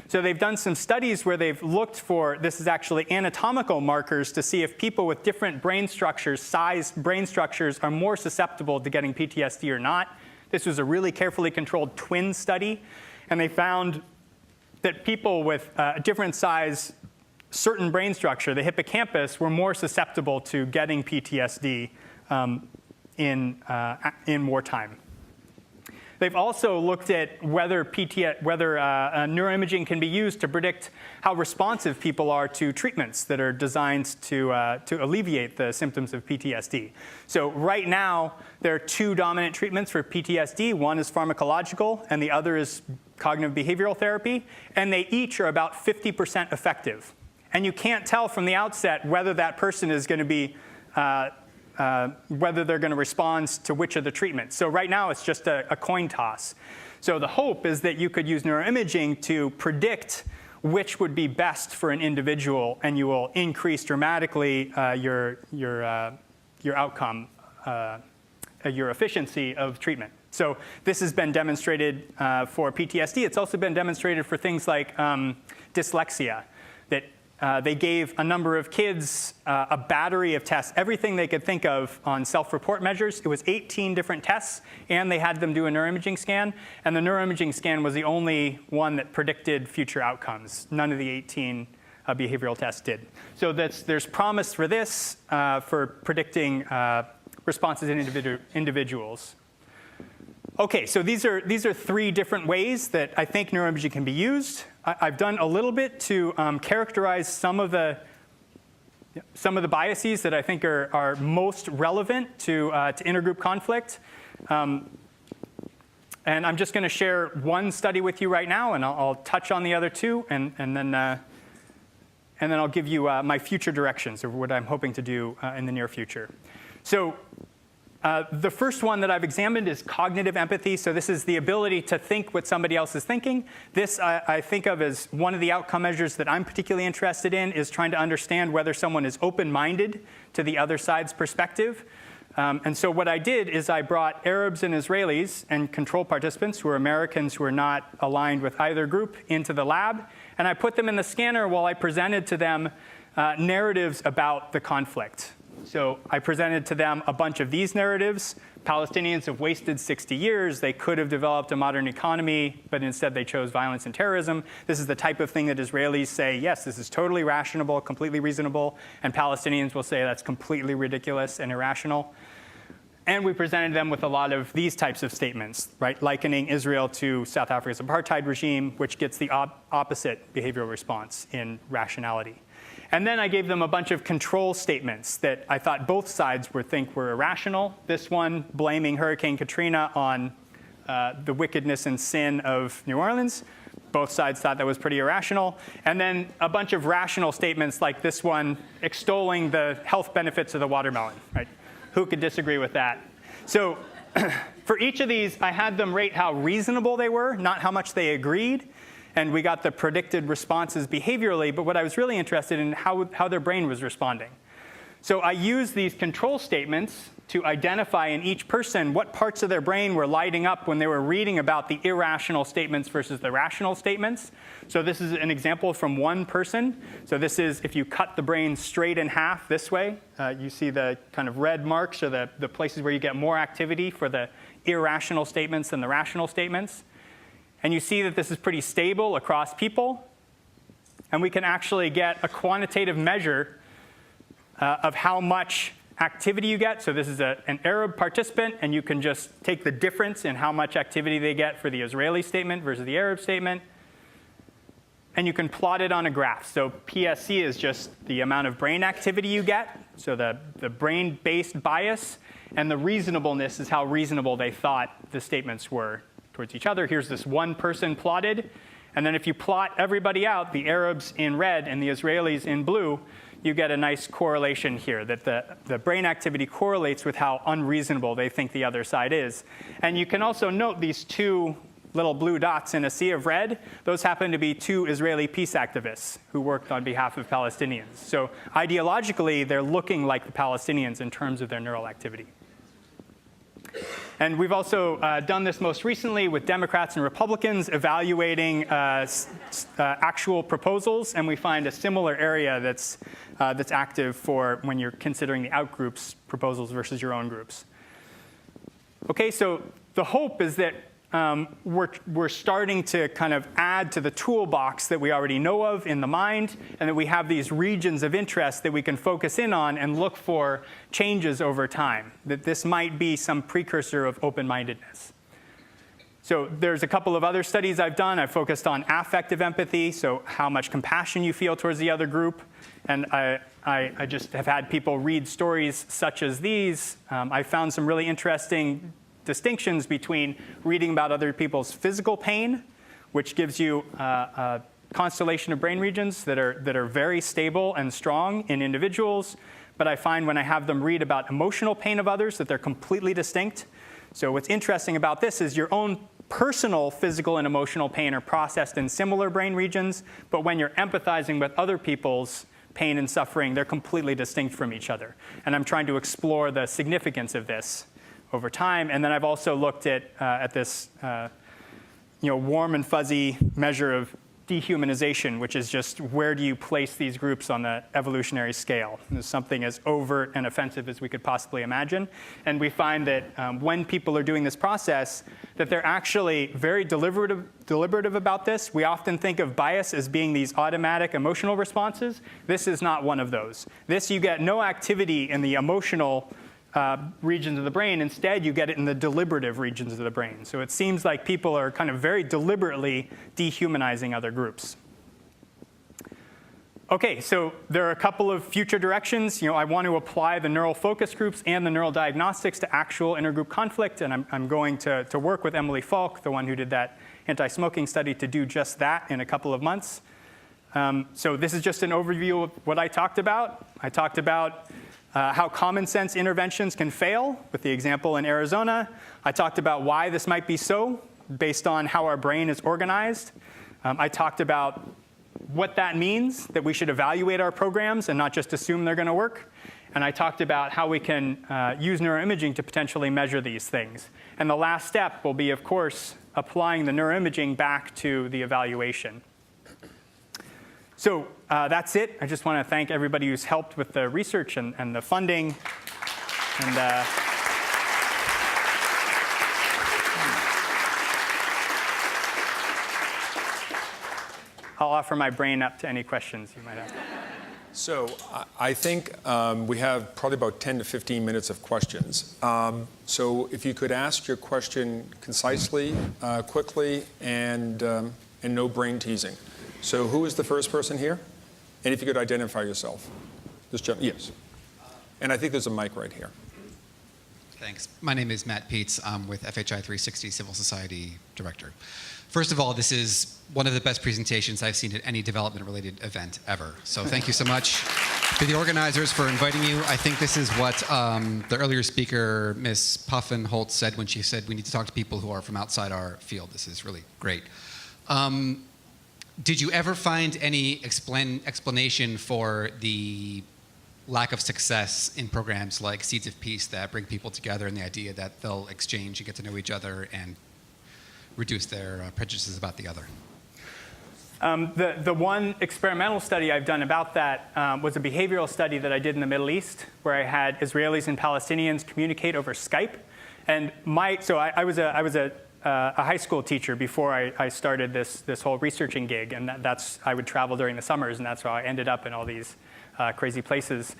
So they've done some studies where they've looked for, this is actually anatomical markers, to see if people with different brain structures, sized brain structures, are more susceptible to getting PTSD or not. This was a really carefully controlled twin study. And they found that people with a different size, certain brain structure, the hippocampus, were more susceptible to getting PTSD in wartime. They've also looked at whether neuroimaging can be used to predict how responsive people are to treatments that are designed to alleviate the symptoms of PTSD. So right now, there are two dominant treatments for PTSD. One is pharmacological, and the other is cognitive behavioral therapy. And they each are about 50% effective. And you can't tell from the outset whether that person is going to be whether they're going to respond to which of the treatments. So right now, it's just a coin toss. So the hope is that you could use neuroimaging to predict which would be best for an individual, and you will increase dramatically your outcome, your efficiency of treatment. So this has been demonstrated for PTSD. It's also been demonstrated for things like dyslexia, that they gave a number of kids a battery of tests, everything they could think of on self-report measures. It was 18 different tests, and they had them do a neuroimaging scan. And the neuroimaging scan was the only one that predicted future outcomes. None of the 18 behavioral tests did. So there's promise for this, for predicting responses in individuals. OK, so these are three different ways that I think neuroimaging can be used. I've done a little bit to characterize some of the biases that I think are most relevant to intergroup conflict. And I'm just going to share one study with you right now, and I'll touch on the other two, and then I'll give you my future directions of what I'm hoping to do in the near future. So The first one that I've examined is cognitive empathy. So this is the ability to think what somebody else is thinking. This I think of as one of the outcome measures that I'm particularly interested in, is trying to understand whether someone is open-minded to the other side's perspective. And so what I did is I brought Arabs and Israelis and control participants who are Americans who are not aligned with either group into the lab. And I put them in the scanner while I presented to them narratives about the conflict. So I presented to them a bunch of these narratives. Palestinians have wasted 60 years. They could have developed a modern economy, but instead they chose violence and terrorism. This is the type of thing that Israelis say, yes, this is totally rational, completely reasonable. And Palestinians will say that's completely ridiculous and irrational. And we presented them with a lot of these types of statements, right? Likening Israel to South Africa's apartheid regime, which gets the opposite behavioral response in rationality. And then I gave them a bunch of control statements that I thought both sides would think were irrational. This one blaming Hurricane Katrina on the wickedness and sin of New Orleans. Both sides thought that was pretty irrational. And then a bunch of rational statements like this one extolling the health benefits of the watermelon, right? Who could disagree with that? So for each of these, I had them rate how reasonable they were, not how much they agreed. And we got the predicted responses behaviorally, but what I was really interested in how their brain was responding. So I used these control statements to identify in each person what parts of their brain were lighting up when they were reading about the irrational statements versus the rational statements. So this is an example from one person. So this is if you cut the brain straight in half this way, you see the kind of red marks are the places where you get more activity for the irrational statements than the rational statements. And you see that this is pretty stable across people. And we can actually get a quantitative measure of how much activity you get. So this is an Arab participant, and you can just take the difference in how much activity they get for the Israeli statement versus the Arab statement. And you can plot it on a graph. So PSC is just the amount of brain activity you get, so the brain-based bias. And the reasonableness is how reasonable they thought the statements were towards each other. Here's this one person plotted. And then if you plot everybody out, the Arabs in red and the Israelis in blue, you get a nice correlation here, that the brain activity correlates with how unreasonable they think the other side is. And you can also note these two little blue dots in a sea of red. Those happen to be two Israeli peace activists who worked on behalf of Palestinians. So ideologically, they're looking like the Palestinians in terms of their neural activity. And we've also done this most recently with Democrats and Republicans evaluating actual proposals, and we find a similar area that's active for when you're considering the outgroups proposals versus your own groups. Okay, so the hope is that we're starting to kind of add to the toolbox that we already know of in the mind, and that we have these regions of interest that we can focus in on and look for changes over time, that this might be some precursor of open-mindedness. So there's a couple of other studies I've done. I've focused on affective empathy, so how much compassion you feel towards the other group. And I just have had people read stories such as these. I found some really interesting distinctions between reading about other people's physical pain, which gives you a constellation of brain regions that are very stable and strong in individuals. But I find when I have them read about emotional pain of others that they're completely distinct. So what's interesting about this is your own personal physical and emotional pain are processed in similar brain regions, but when you're empathizing with other people's pain and suffering, they're completely distinct from each other. And I'm trying to explore the significance of this over time. And then I've also looked at this warm and fuzzy measure of dehumanization, which is just where do you place these groups on the evolutionary scale. There's something as overt and offensive as we could possibly imagine. And we find that when people are doing this process, that they're actually very deliberative about this. We often think of bias as being these automatic emotional responses. This is not one of those. This, you get no activity in the emotional regions of the brain. Instead, you get it in the deliberative regions of the brain. So it seems like people are kind of very deliberately dehumanizing other groups. Okay, so there are a couple of future directions. I want to apply the neural focus groups and the neural diagnostics to actual intergroup conflict, and I'm going to work with Emile Falk, the one who did that anti-smoking study, to do just that in a couple of months. So this is just an overview of what I talked about. I talked about how common sense interventions can fail, with the example in Arizona. I talked about why this might be so, based on how our brain is organized. I talked about what that means, that we should evaluate our programs and not just assume they're going to work. And I talked about how we can use neuroimaging to potentially measure these things. And the last step will be, of course, applying the neuroimaging back to the evaluation. So that's it. I just want to thank everybody who's helped with the research and the funding. And I'll offer my brain up to any questions you might have. So I think we have probably about 10 to 15 minutes of questions. So if you could ask your question concisely, quickly, and no brain teasing. So who is the first person here? And if you could identify yourself. This gentleman, yes. And I think there's a mic right here. Thanks. My name is Matt Peets. I'm with FHI 360 Civil Society Director. First of all, this is one of the best presentations I've seen at any development-related event ever. So thank you so much to the organizers for inviting you. I think this is what the earlier speaker, Ms. Puffin-Holtz, said when she said we need to talk to people who are from outside our field. This is really great. Did you ever find any explanation for the lack of success in programs like Seeds of Peace that bring people together, and the idea that they'll exchange and get to know each other and reduce their prejudices about the other? The one experimental study I've done about that was a behavioral study that I did in the Middle East, where I had Israelis and Palestinians communicate over Skype. And I was a high school teacher before I started this whole researching gig, and I would travel during the summers, and that's how I ended up in all these crazy places.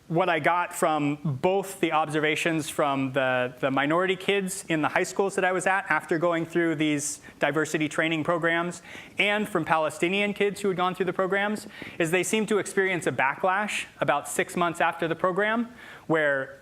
What I got from both the observations from the minority kids in the high schools that I was at after going through these diversity training programs, and from Palestinian kids who had gone through the programs, is they seemed to experience a backlash about 6 months after the program, where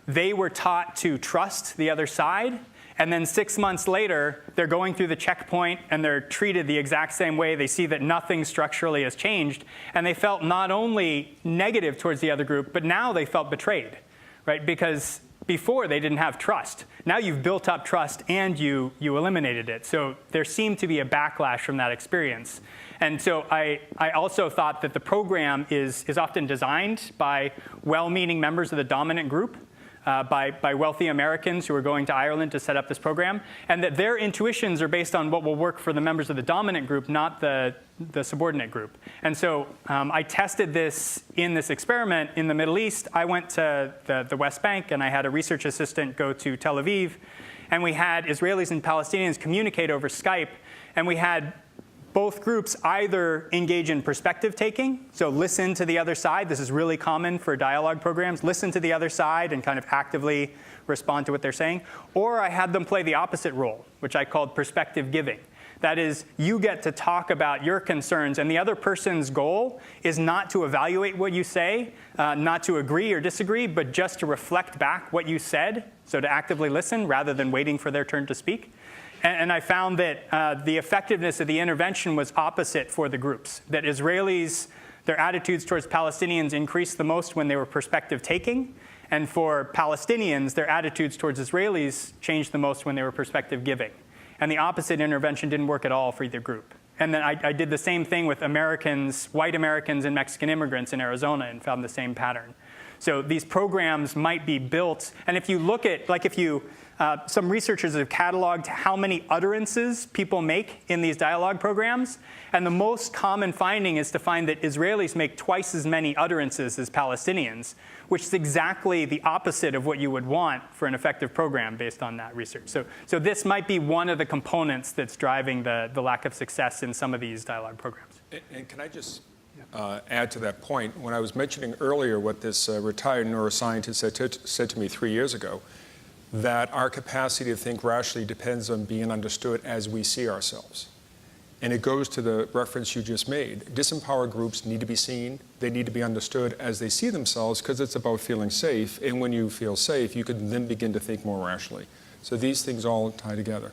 they were taught to trust the other side. And then 6 months later, they're going through the checkpoint and they're treated the exact same way. They see that nothing structurally has changed. And they felt not only negative towards the other group, but now they felt betrayed, right? Because before they didn't have trust. Now you've built up trust and you eliminated it. So there seemed to be a backlash from that experience. And so I also thought that the program is often designed by well-meaning members of the dominant group. By wealthy Americans who are going to Ireland to set up this program, and that their intuitions are based on what will work for the members of the dominant group, not the subordinate group. And so I tested this in this experiment in the Middle East. I went to the West Bank, and I had a research assistant go to Tel Aviv, and we had Israelis and Palestinians communicate over Skype, and we had both groups either engage in perspective taking, so listen to the other side. This is really common for dialogue programs. Listen to the other side and kind of actively respond to what they're saying. Or I had them play the opposite role, which I called perspective giving. That is, you get to talk about your concerns, and the other person's goal is not to evaluate what you say, not to agree or disagree, but just to reflect back what you said, so to actively listen rather than waiting for their turn to speak. And I found that the effectiveness of the intervention was opposite for the groups. That Israelis, their attitudes towards Palestinians increased the most when they were perspective taking. And for Palestinians, their attitudes towards Israelis changed the most when they were perspective giving. And the opposite intervention didn't work at all for either group. And then I did the same thing with Americans, white Americans and Mexican immigrants in Arizona, and found the same pattern. So these programs might be built, and if you look at, some researchers have cataloged how many utterances people make in these dialogue programs, and the most common finding is to find that Israelis make twice as many utterances as Palestinians, which is exactly the opposite of what you would want for an effective program based on that research. So this might be one of the components that's driving the lack of success in some of these dialogue programs. And can I just add to that point? When I was mentioning earlier what this retired neuroscientist said to me 3 years ago, that our capacity to think rationally depends on being understood as we see ourselves. And it goes to the reference you just made. Disempowered groups need to be seen. They need to be understood as they see themselves, because it's about feeling safe. And when you feel safe, you can then begin to think more rationally. So these things all tie together.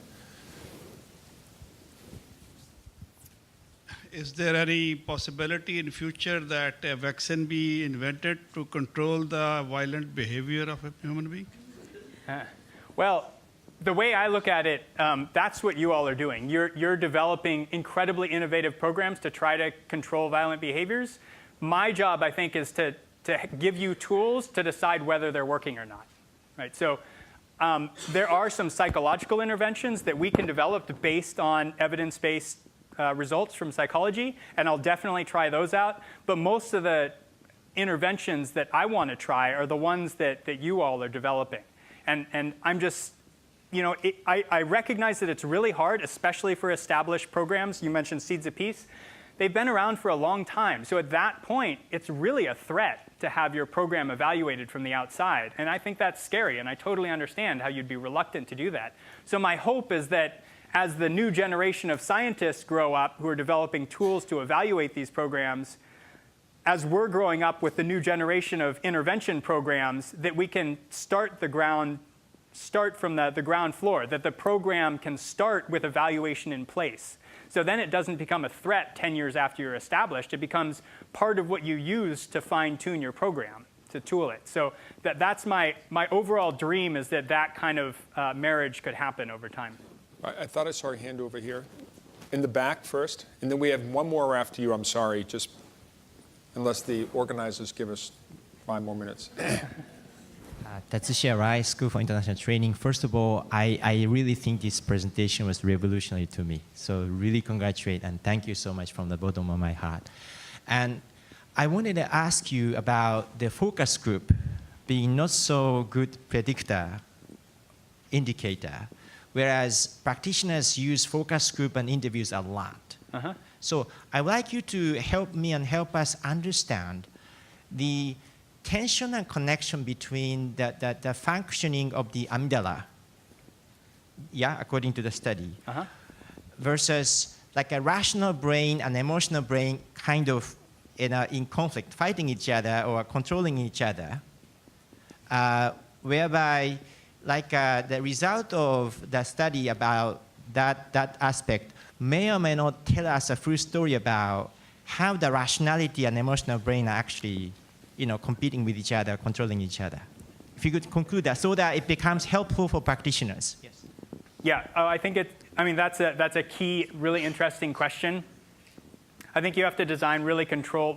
Is there any possibility in future that a vaccine be invented to control the violent behavior of a human being? Well, the way I look at it, that's what you all are doing. You're developing incredibly innovative programs to try to control violent behaviors. My job, I think, is to give you tools to decide whether they're working or not. Right? So there are some psychological interventions that we can develop based on evidence-based results from psychology, and I'll definitely try those out. But most of the interventions that I want to try are the ones that you all are developing. And I'm just, I recognize that it's really hard, especially for established programs. You mentioned Seeds of Peace. They've been around for a long time. So at that point, it's really a threat to have your program evaluated from the outside. And I think that's scary, and I totally understand how you'd be reluctant to do that. So my hope is that as the new generation of scientists grow up who are developing tools to evaluate these programs, as we're growing up with the new generation of intervention programs, that we can start from the ground floor, that the program can start with evaluation in place. So then it doesn't become a threat 10 years after you're established. It becomes part of what you use to fine-tune your program, to tool it. So that's my overall dream, is that kind of marriage could happen over time. I thought I saw a hand over here. In the back first, and then we have one more after you, I'm sorry, just unless the organizers give us 5 more minutes. Tatsushi Arai, School for International Training. First of all, I really think this presentation was revolutionary to me. So really congratulate and thank you so much from the bottom of my heart. And I wanted to ask you about the focus group being not so good predictor, indicator, whereas practitioners use focus group and interviews a lot. So I would like you to help me and help us understand the tension and connection between the functioning of the amygdala, according to the study, versus like a rational brain and emotional brain kind of in conflict, fighting each other or controlling each other, whereby like the result of the study about that aspect may or may not tell us a full story about how the rationality and emotional brain are actually competing with each other, controlling each other. If you could conclude that so that it becomes helpful for practitioners. Yes. Yeah, I think that's a key, really interesting question. I think you have to design really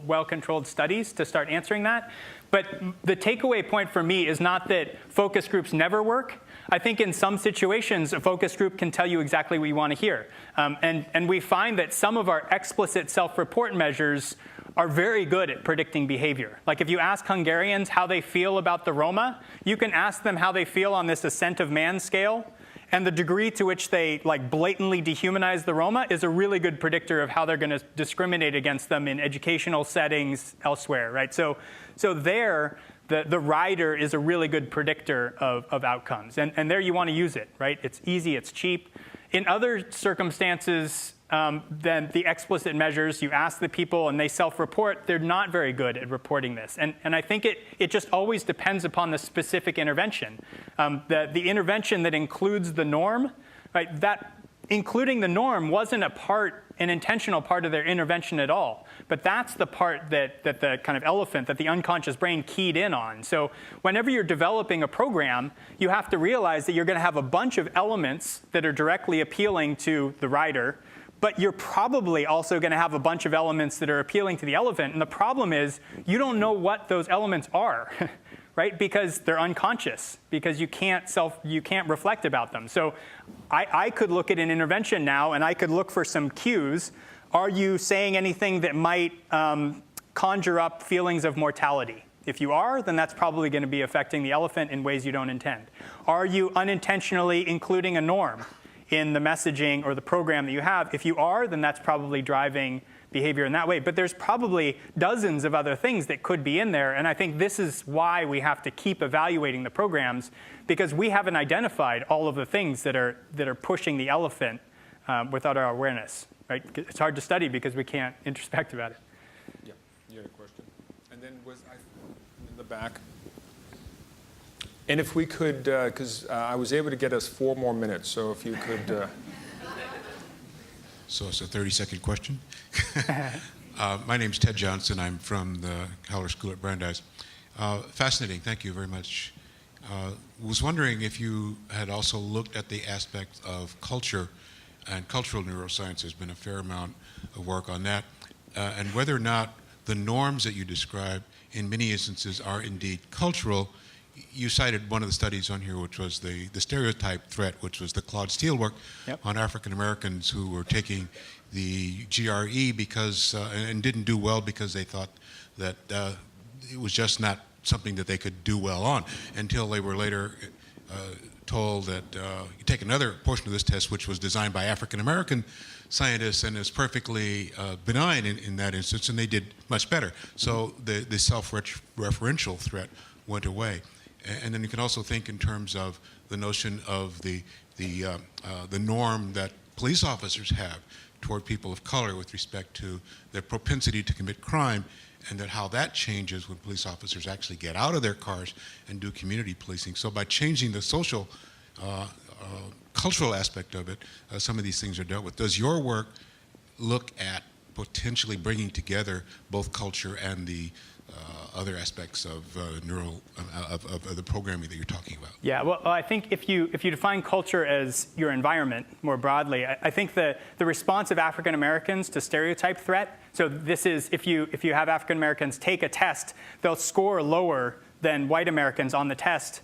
well-controlled studies to start answering that. But the takeaway point for me is not that focus groups never work. I think in some situations, a focus group can tell you exactly what you want to hear. And we find that some of our explicit self-report measures are very good at predicting behavior. Like if you ask Hungarians how they feel about the Roma, you can ask them how they feel on this ascent of man scale, and the degree to which they blatantly dehumanize the Roma is a really good predictor of how they're going to discriminate against them in educational settings elsewhere, right? So there, the rider is a really good predictor of outcomes, and there you want to use it, right? It's easy, it's cheap. In other circumstances, then the explicit measures, you ask the people and they self-report, they're not very good at reporting this. And I think it just always depends upon the specific intervention. The intervention that includes the norm, right, that including the norm wasn't an intentional part of their intervention at all. But that's the part that the kind of elephant, that the unconscious brain keyed in on. So whenever you're developing a program, you have to realize that you're going to have a bunch of elements that are directly appealing to the rider, but you're probably also going to have a bunch of elements that are appealing to the elephant. And the problem is you don't know what those elements are, right? Because they're unconscious, because you can't reflect about them. So I could look at an intervention now, and I could look for some cues. Are you saying anything that might conjure up feelings of mortality? If you are, then that's probably going to be affecting the elephant in ways you don't intend. Are you unintentionally including a norm in the messaging or the program that you have? If you are, then that's probably driving behavior in that way. But there's probably dozens of other things that could be in there. And I think this is why we have to keep evaluating the programs, because we haven't identified all of the things that are pushing the elephant without our awareness. Right? It's hard to study because we can't introspect about it. Yeah, you had a question. And then in the back. And if we could, because I was able to get us 4 more minutes, so if you could. So it's a 30-second question. My name's Ted Johnson. I'm from the Keller School at Brandeis. Fascinating. Thank you very much. Was wondering if you had also looked at the aspect of culture, and cultural neuroscience. Has been a fair amount of work on that, and whether or not the norms that you describe in many instances are indeed cultural. You cited one of the studies on here, which was the stereotype threat, which was the Claude Steele work on African Americans who were taking the GRE because and didn't do well because they thought that it was just not something that they could do well on, until they were later told that you take another portion of this test, which was designed by African American scientists and is perfectly benign in that instance, and they did much better. So the self-referential threat went away. And then you can also think in terms of the notion of the norm that police officers have toward people of color with respect to their propensity to commit crime, and that how that changes when police officers actually get out of their cars and do community policing. So by changing the social, cultural aspect of it, some of these things are dealt with. Does your work look at potentially bringing together both culture and the other aspects of of the programming that you're talking about? Yeah, well, I think if you define culture as your environment more broadly, I think the response of African Americans to stereotype threat. So this is if you have African Americans take a test, they'll score lower than white Americans on the test.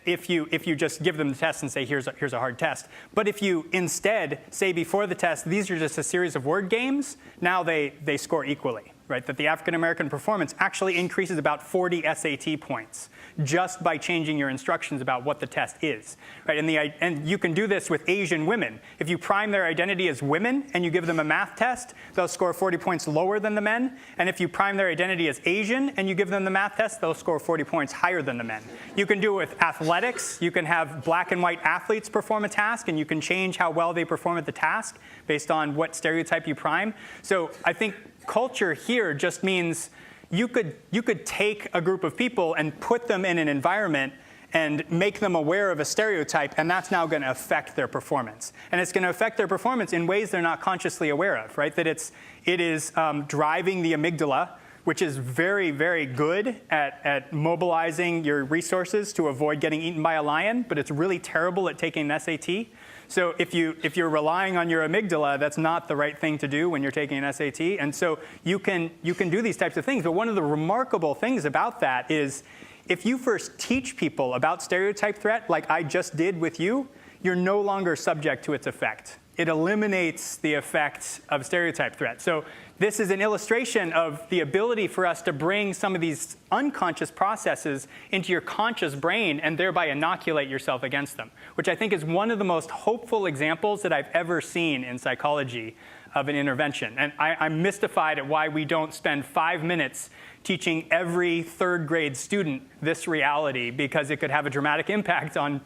If you just give them the test and say, here's a hard test. But if you instead say before the test, these are just a series of word games, now they score equally, right? That the African American performance actually increases about 40 SAT points just by changing your instructions about what the test is, right? And you can do this with Asian women. If you prime their identity as women and you give them a math test, they'll score 40 points lower than the men. And if you prime their identity as Asian and you give them the math test, they'll score 40 points higher than the men. You can do it with athletics. You can have black and white athletes perform a task, and you can change how well they perform at the task based on what stereotype you prime. So I think culture here just means you could take a group of people and put them in an environment and make them aware of a stereotype, and that's now going to affect their performance. And it's going to affect their performance in ways they're not consciously aware of, right? That it is driving the amygdala, which is very, very good at mobilizing your resources to avoid getting eaten by a lion, but it's really terrible at taking an SAT. So if you're relying on your amygdala, that's not the right thing to do when you're taking an SAT. And so you can do these types of things. But one of the remarkable things about that is if you first teach people about stereotype threat, like I just did with you, you're no longer subject to its effect. It eliminates the effect of stereotype threat. So this is an illustration of the ability for us to bring some of these unconscious processes into your conscious brain and thereby inoculate yourself against them, which I think is one of the most hopeful examples that I've ever seen in psychology of an intervention. And I'm mystified at why we don't spend 5 minutes teaching every third grade student this reality, because it could have a dramatic impact on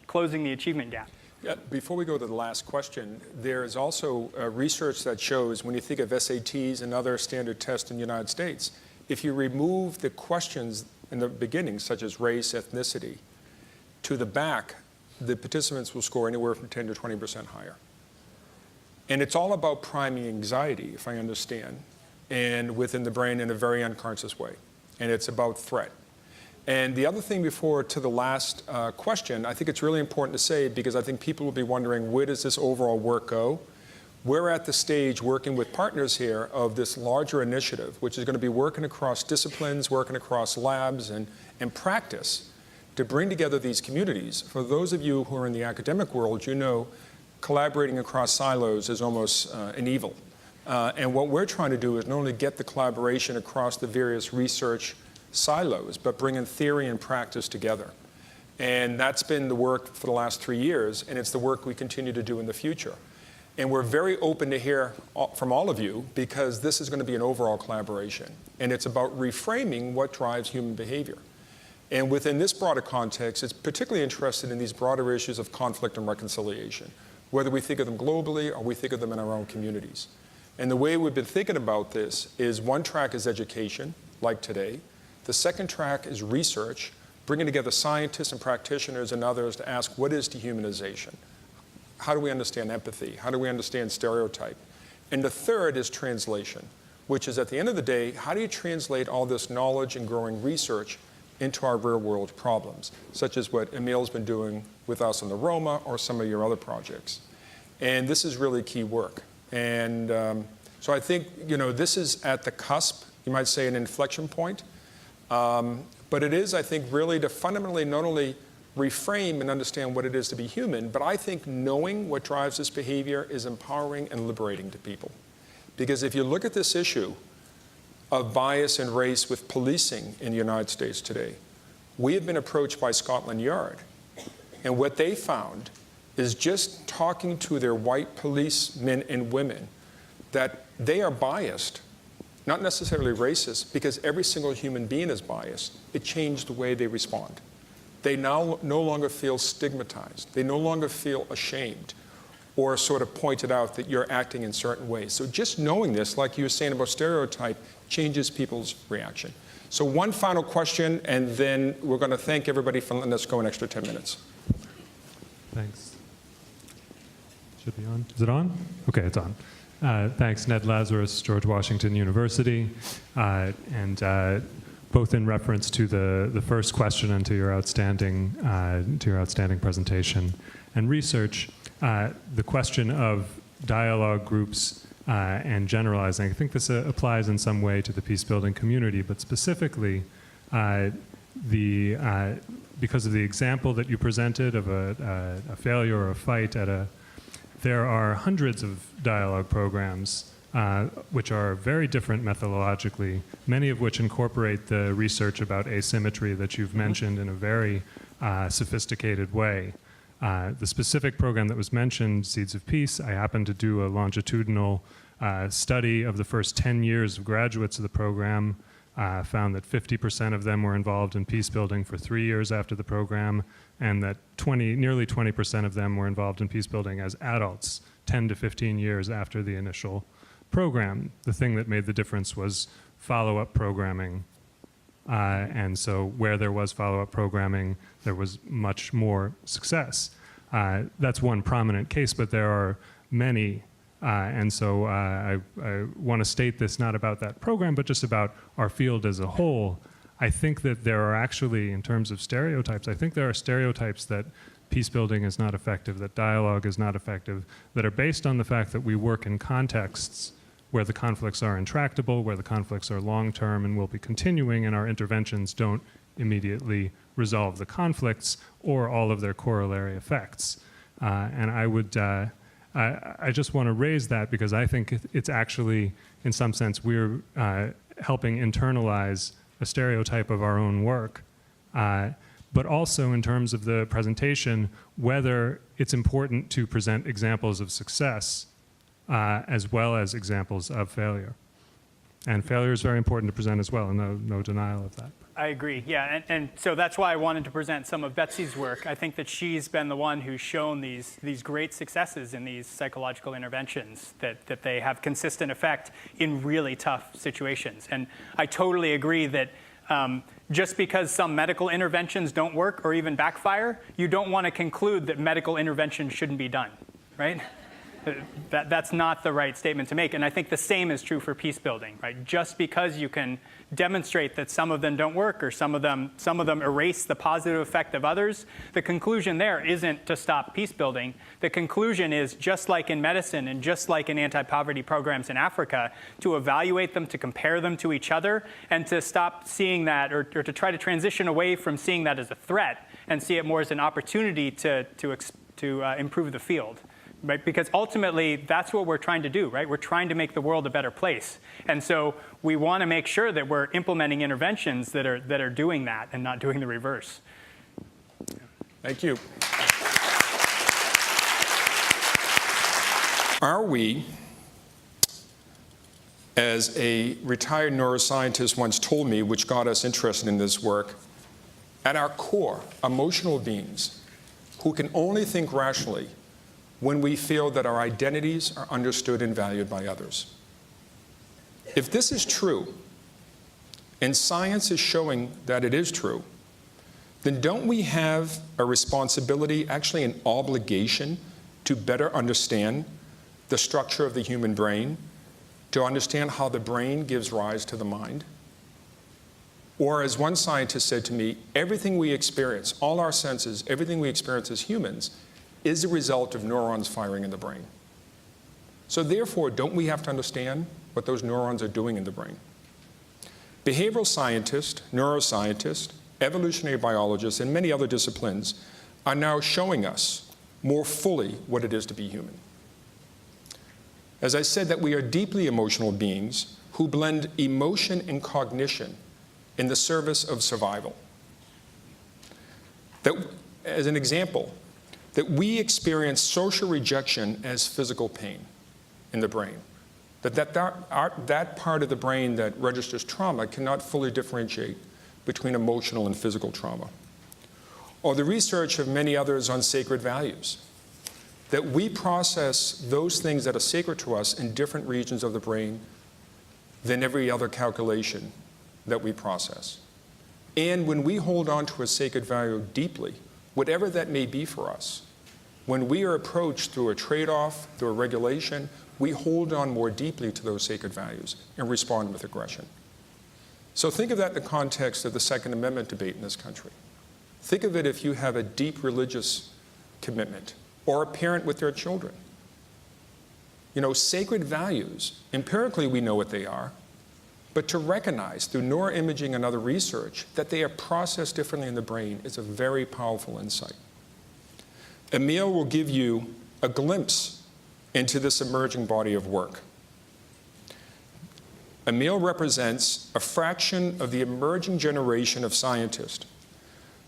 closing the achievement gap. Yeah, before we go to the last question, there is also research that shows when you think of SATs and other standard tests in the United States, if you remove the questions in the beginning, such as race, ethnicity, to the back, the participants will score anywhere from 10 to 20% higher. And it's all about priming anxiety, if I understand, and within the brain in a very unconscious way. And it's about threat. And the other thing before to the last question, I think it's really important to say, because I think people will be wondering, where does this overall work go? We're at the stage working with partners here of this larger initiative, which is going to be working across disciplines, working across labs and practice to bring together these communities. For those of you who are in the academic world, you know collaborating across silos is almost an evil. And what we're trying to do is not only get the collaboration across the various research silos, but bringing theory and practice together. And that's been the work for the last 3 years, and it's the work we continue to do in the future. And we're very open to hear from all of you, because this is going to be an overall collaboration. And it's about reframing what drives human behavior. And within this broader context, it's particularly interested in these broader issues of conflict and reconciliation, whether we think of them globally or we think of them in our own communities. And the way we've been thinking about this is one track is education, like today. The second track is research, bringing together scientists and practitioners and others to ask, what is dehumanization? how do we understand empathy? How do we understand stereotype? And the third is translation, which is at the end of the day, how do you translate all this knowledge and growing research into our real world problems, such as what Emile's been doing with us on the Roma or some of your other projects. And this is really key work. And so I think, this is at the cusp, you might say an inflection point. But it is, I think, really to fundamentally not only reframe and understand what it is to be human, but I think knowing what drives this behavior is empowering and liberating to people. Because if you look at this issue of bias and race with policing in the United States today, we have been approached by Scotland Yard. And what they found is just talking to their white policemen and women that they are biased, not necessarily racist, because every single human being is biased. It changed the way they respond. They now no longer feel stigmatized. They no longer feel ashamed or sort of pointed out that you're acting in certain ways. So just knowing this, like you were saying about stereotype, changes people's reaction. So one final question, and then we're going to thank everybody for letting us go an extra 10 minutes. Thanks. Should be on. Is it on? Okay, it's on. Thanks, Ned Lazarus, George Washington University, and both in reference to the first question and to your outstanding presentation and research. The question of dialogue groups and generalizing. I think this applies in some way to the peace-building community, but specifically because of the example that you presented of a failure or a fight there are hundreds of dialogue programs which are very different methodologically, many of which incorporate the research about asymmetry that you've mentioned in a very sophisticated way. The specific program that was mentioned, Seeds of Peace, I happened to do a longitudinal study of the first 10 years of graduates of the program, found that 50% of them were involved in peace building for 3 years after the program, and that nearly 20% of them were involved in peace building as adults, 10 to 15 years after the initial program. The thing that made the difference was follow-up programming. And so where there was follow-up programming, there was much more success. That's one prominent case, but there are many. And so I want to state this not about that program, but just about our field as a whole. I think that there are actually, in terms of stereotypes, I think there are stereotypes that peace building is not effective, that dialogue is not effective, that are based on the fact that we work in contexts where the conflicts are intractable, where the conflicts are long-term and will be continuing, and our interventions don't immediately resolve the conflicts or all of their corollary effects. And I just want to raise that because I think it's actually, in some sense, we're helping internalize a stereotype of our own work. But also in terms of the presentation, whether it's important to present examples of success as well as examples of failure. And failure is very important to present as well, and no denial of that. I agree, yeah, and so that's why I wanted to present some of Betsy's work. I think that she's been the one who's shown these great successes in these psychological interventions, that they have consistent effect in really tough situations. And I totally agree that just because some medical interventions don't work or even backfire, you don't want to conclude that medical intervention shouldn't be done, right? That's not the right statement to make. And I think the same is true for peace building, right? Just because you can demonstrate that some of them don't work or some of them erase the positive effect of others, the conclusion there isn't to stop peace building. The conclusion is, just like in medicine and just like in anti-poverty programs in Africa, to evaluate them, to compare them to each other, and to stop seeing that, or to try to transition away from seeing that as a threat and see it more as an opportunity to improve the field. Right? Because ultimately, that's what we're trying to do, right? We're trying to make the world a better place. And so we want to make sure that we're implementing interventions that are doing that and not doing the reverse. Thank you. Are we, as a retired neuroscientist once told me, which got us interested in this work, at our core, emotional beings who can only think rationally when we feel that our identities are understood and valued by others? If this is true, and science is showing that it is true, then don't we have a responsibility, actually an obligation, to better understand the structure of the human brain, to understand how the brain gives rise to the mind? Or as one scientist said to me, everything we experience, all our senses, everything we experience as humans is a result of neurons firing in the brain. So therefore, don't we have to understand what those neurons are doing in the brain? Behavioral scientists, neuroscientists, evolutionary biologists, and many other disciplines are now showing us more fully what it is to be human. As I said, that we are deeply emotional beings who blend emotion and cognition in the service of survival. That, as an example, that we experience social rejection as physical pain in the brain. That part of the brain that registers trauma cannot fully differentiate between emotional and physical trauma. Or the research of many others on sacred values, that we process those things that are sacred to us in different regions of the brain than every other calculation that we process. And when we hold on to a sacred value deeply, whatever that may be for us, when we are approached through a trade-off, through a regulation, we hold on more deeply to those sacred values and respond with aggression. So think of that in the context of the Second Amendment debate in this country. Think of it if you have a deep religious commitment or a parent with their children. You know, sacred values, empirically we know what they are, but to recognize through neuroimaging and other research that they are processed differently in the brain is a very powerful insight. Emile will give you a glimpse into this emerging body of work. Emile represents a fraction of the emerging generation of scientists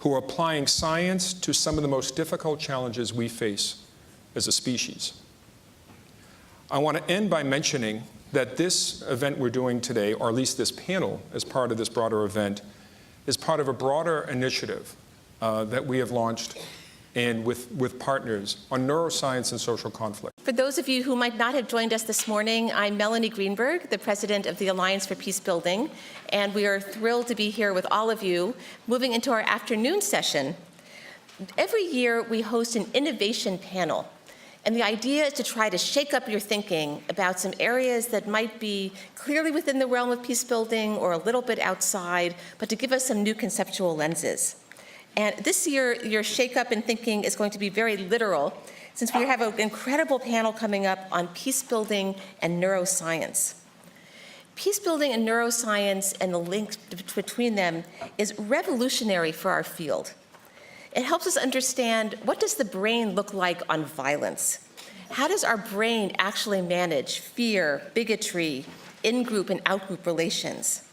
who are applying science to some of the most difficult challenges we face as a species. I want to end by mentioning that this event we're doing today, or at least this panel as part of this broader event, is part of a broader initiative that we have launched and with partners on neuroscience and social conflict. For those of you who might not have joined us this morning, I'm Melanie Greenberg, the president of the Alliance for Peacebuilding, and we are thrilled to be here with all of you. Moving into our afternoon session, every year we host an innovation panel, and the idea is to try to shake up your thinking about some areas that might be clearly within the realm of peacebuilding or a little bit outside, but to give us some new conceptual lenses. And this year, your shake-up in thinking is going to be very literal, since we have an incredible panel coming up on peacebuilding and neuroscience. Peacebuilding and neuroscience and the link between them is revolutionary for our field. It helps us understand, what does the brain look like on violence? How does our brain actually manage fear, bigotry, in-group and out-group relations?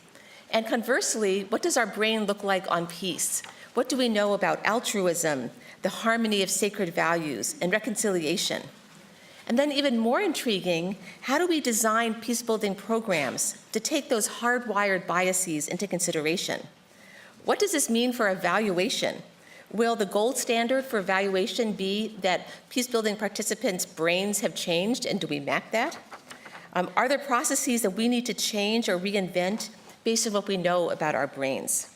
And conversely, what does our brain look like on peace? What do we know about altruism, the harmony of sacred values, and reconciliation? And then even more intriguing, how do we design peacebuilding programs to take those hardwired biases into consideration? What does this mean for evaluation? Will the gold standard for evaluation be that peacebuilding participants' brains have changed, and do we map that? Are there processes that we need to change or reinvent based on what we know about our brains?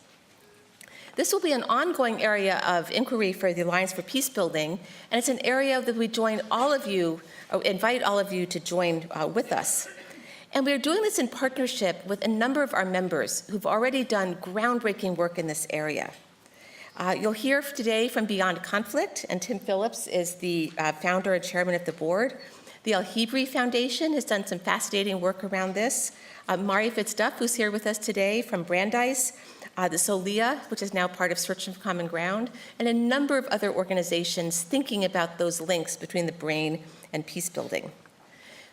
This will be an ongoing area of inquiry for the Alliance for Peacebuilding, and it's an area that we invite all of you to join with us. And we're doing this in partnership with a number of our members who've already done groundbreaking work in this area. You'll hear today from Beyond Conflict, and Tim Phillips is the founder and chairman of the board. The Al-Hebri Foundation has done some fascinating work around this. Mari Fitzduff, who's here with us today from Brandeis, the SOLIA, which is now part of Search for Common Ground, and a number of other organizations thinking about those links between the brain and peacebuilding.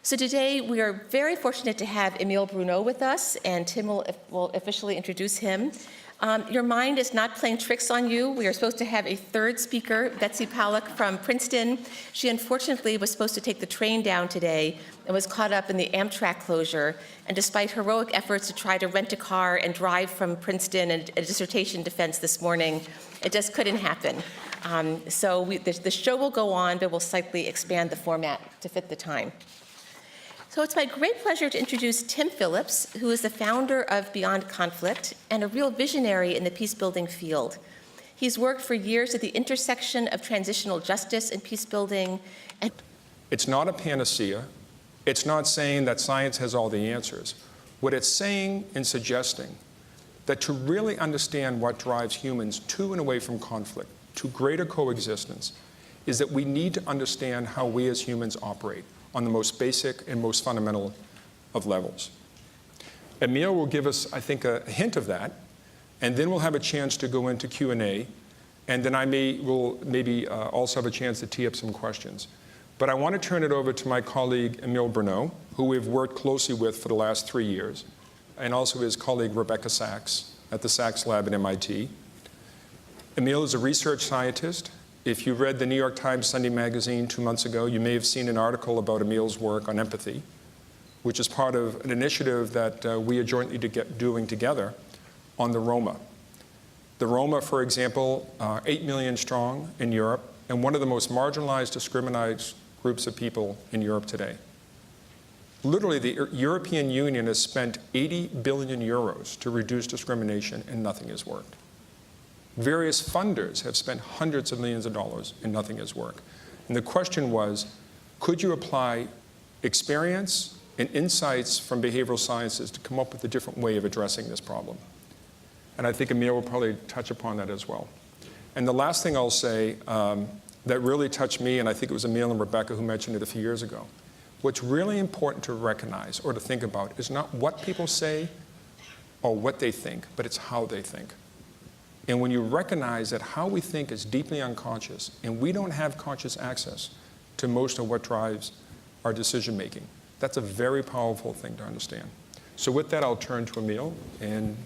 So today we are very fortunate to have Emile Bruneau with us, and Tim will officially introduce him. Your mind is not playing tricks on you. We are supposed to have a third speaker, Betsy Pollack from Princeton. She unfortunately was supposed to take the train down today and was caught up in the Amtrak closure. And despite heroic efforts to try to rent a car and drive from Princeton and a dissertation defense this morning, it just couldn't happen. So the show will go on, but we'll slightly expand the format to fit the time. So it's my great pleasure to introduce Tim Phillips, who is the founder of Beyond Conflict and a real visionary in the peacebuilding field. He's worked for years at the intersection of transitional justice and peacebuilding. And It's not a panacea. It's not saying that science has all the answers. What it's saying and suggesting that to really understand what drives humans to and away from conflict, to greater coexistence, is that we need to understand how we as humans operate on the most basic and most fundamental of levels. Emile will give us, I think, a hint of that, and then we'll have a chance to go into Q&A, and then will maybe also have a chance to tee up some questions. But I want to turn it over to my colleague, Emile Bruneau, who we've worked closely with for the last 3 years, and also his colleague, Rebecca Sachs, at the Sachs Lab at MIT. Emile is a research scientist. If you read the New York Times Sunday magazine 2 months ago, you may have seen an article about Emile's work on empathy, which is part of an initiative that we are jointly doing together on the Roma. The Roma, for example, are 8 million strong in Europe, and one of the most marginalized, discriminated groups of people in Europe today. Literally, the European Union has spent 80 billion euros to reduce discrimination, and nothing has worked. Various funders have spent hundreds of millions of dollars, and nothing has worked. And the question was, could you apply experience and insights from behavioral sciences to come up with a different way of addressing this problem? And I think Emile will probably touch upon that as well. And the last thing I'll say that really touched me, and I think it was Emile and Rebecca who mentioned it a few years ago, what's really important to recognize or to think about is not what people say or what they think, but it's how they think. And when you recognize that how we think is deeply unconscious, and we don't have conscious access to most of what drives our decision making, that's a very powerful thing to understand. So with that, I'll turn to Emile and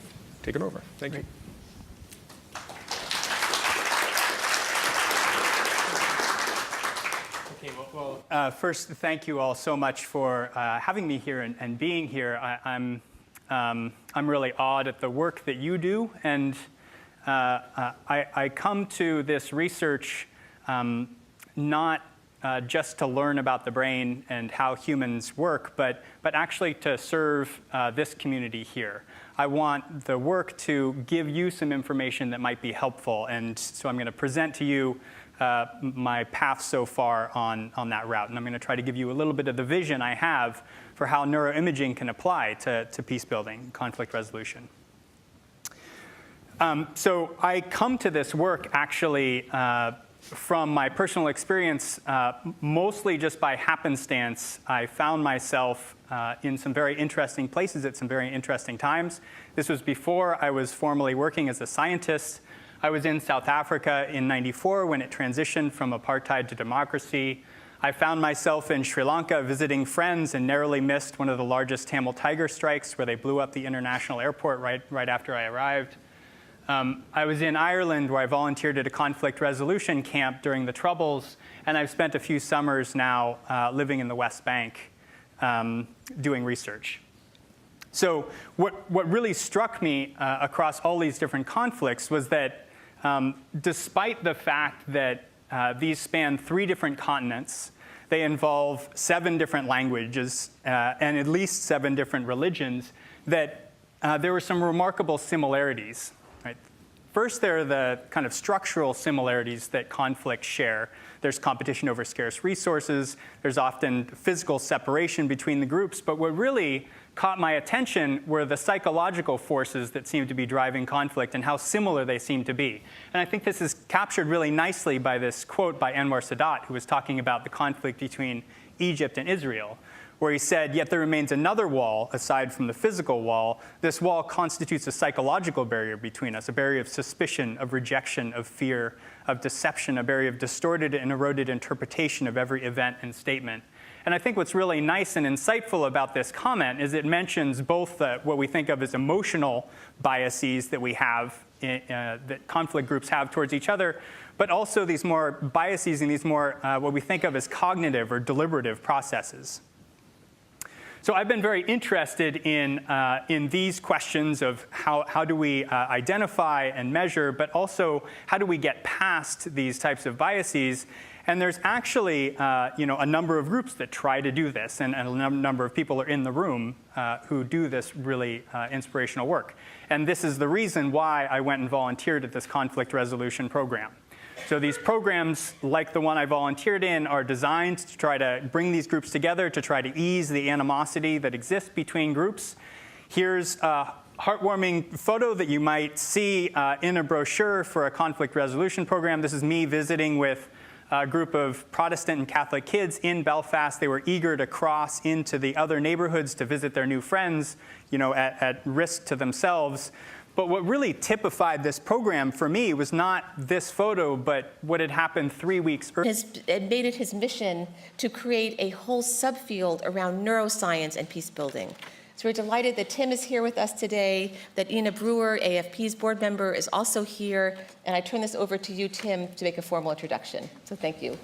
take it over. Thank you. Okay, well, first, thank you all so much for having me here and being here. I'm really awed at the work that you do, and I come to this research not just to learn about the brain and how humans work, but actually to serve this community here. I want the work to give you some information that might be helpful, and so I'm going to present to you my path so far on that route, and I'm going to try to give you a little bit of the vision I have for how neuroimaging can apply to peace building, conflict resolution. So I come to this work actually from my personal experience, mostly just by happenstance. I found myself in some very interesting places at some very interesting times. This was before I was formally working as a scientist. I was in South Africa in '94 when it transitioned from apartheid to democracy. I found myself in Sri Lanka visiting friends and narrowly missed one of the largest Tamil tiger strikes where they blew up the international airport right after I arrived. I was in Ireland where I volunteered at a conflict resolution camp during the Troubles, and I've spent a few summers now living in the West Bank doing research. So what really struck me across all these different conflicts was that despite the fact that these span 3 different continents, they involve 7 different languages and at least 7 different religions, that there were some remarkable similarities. Right? First, there are the kind of structural similarities that conflicts share. There's competition over scarce resources. There's often physical separation between the groups. But what really caught my attention were the psychological forces that seem to be driving conflict and how similar they seem to be. And I think this is captured really nicely by this quote by Anwar Sadat, who was talking about the conflict between Egypt and Israel, where he said, "Yet there remains another wall aside from the physical wall. This wall constitutes a psychological barrier between us, a barrier of suspicion, of rejection, of fear, of deception, a barrier of distorted and eroded interpretation of every event and statement." And I think what's really nice and insightful about this comment is it mentions both what we think of as emotional biases that we have, that conflict groups have towards each other, but also these more biases and these more what we think of as cognitive or deliberative processes. So I've been very interested in these questions of how do we identify and measure, but also how do we get past these types of biases. And there's actually a number of groups that try to do this, and a number of people are in the room who do this really inspirational work. And this is the reason why I went and volunteered at this conflict resolution program. So these programs, like the one I volunteered in, are designed to try to bring these groups together, to try to ease the animosity that exists between groups. Here's a heartwarming photo that you might see in a brochure for a conflict resolution program. This is me visiting with a group of Protestant and Catholic kids in Belfast. They were eager to cross into the other neighborhoods to visit their new friends, at risk to themselves. But what really typified this program for me was not this photo, but what had happened 3 weeks earlier. Has made it his mission to create a whole subfield around neuroscience and peace building. So we're delighted that Tim is here with us today, that Ina Brewer, AfP's board member, is also here. And I turn this over to you, Tim, to make a formal introduction. So thank you.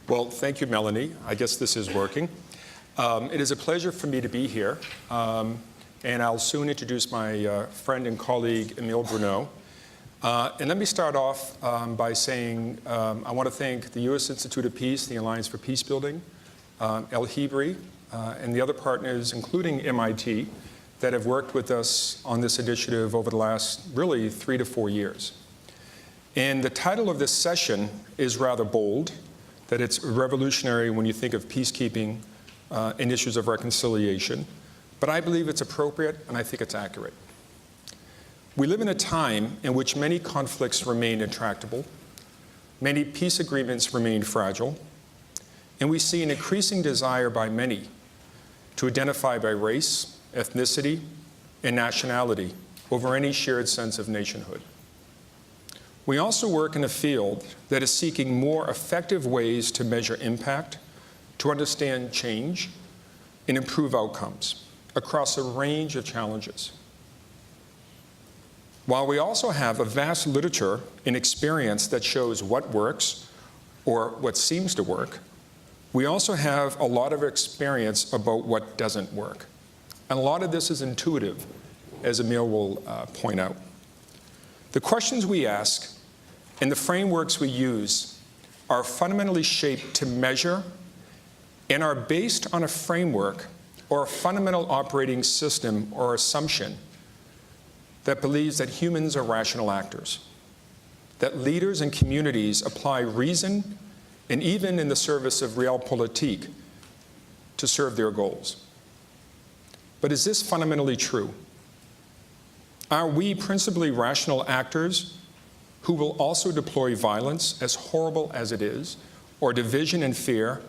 Well, thank you, Melanie. I guess this is working. It is a pleasure for me to be here. And I'll soon introduce my friend and colleague, Emile Bruneau. And let me start off by saying I want to thank the U.S. Institute of Peace, the Alliance for Peacebuilding, El Hebri, and the other partners, including MIT, that have worked with us on this initiative over the last, really, 3 to 4 years. And the title of this session is rather bold, that it's revolutionary when you think of peacekeeping and issues of reconciliation. But I believe it's appropriate, and I think it's accurate. We live in a time in which many conflicts remain intractable, many peace agreements remain fragile, and we see an increasing desire by many to identify by race, ethnicity, and nationality over any shared sense of nationhood. We also work in a field that is seeking more effective ways to measure impact, to understand change, and improve outcomes across a range of challenges. While we also have a vast literature and experience that shows what works or what seems to work, we also have a lot of experience about what doesn't work. And a lot of this is intuitive, as Emile will point out. The questions we ask and the frameworks we use are fundamentally shaped to measure and are based on a framework or a fundamental operating system or assumption that believes that humans are rational actors, that leaders and communities apply reason and even in the service of realpolitik to serve their goals. But is this fundamentally true? Are we principally rational actors who will also deploy violence, as horrible as it is, or division and fear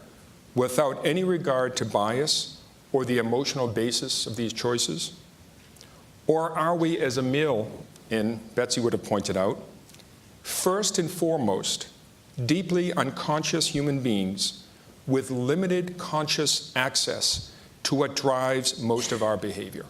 without any regard to bias or the emotional basis of these choices? Or are we, as Emile and Betsy would have pointed out, first and foremost, deeply unconscious human beings with limited conscious access to what drives most of our behavior?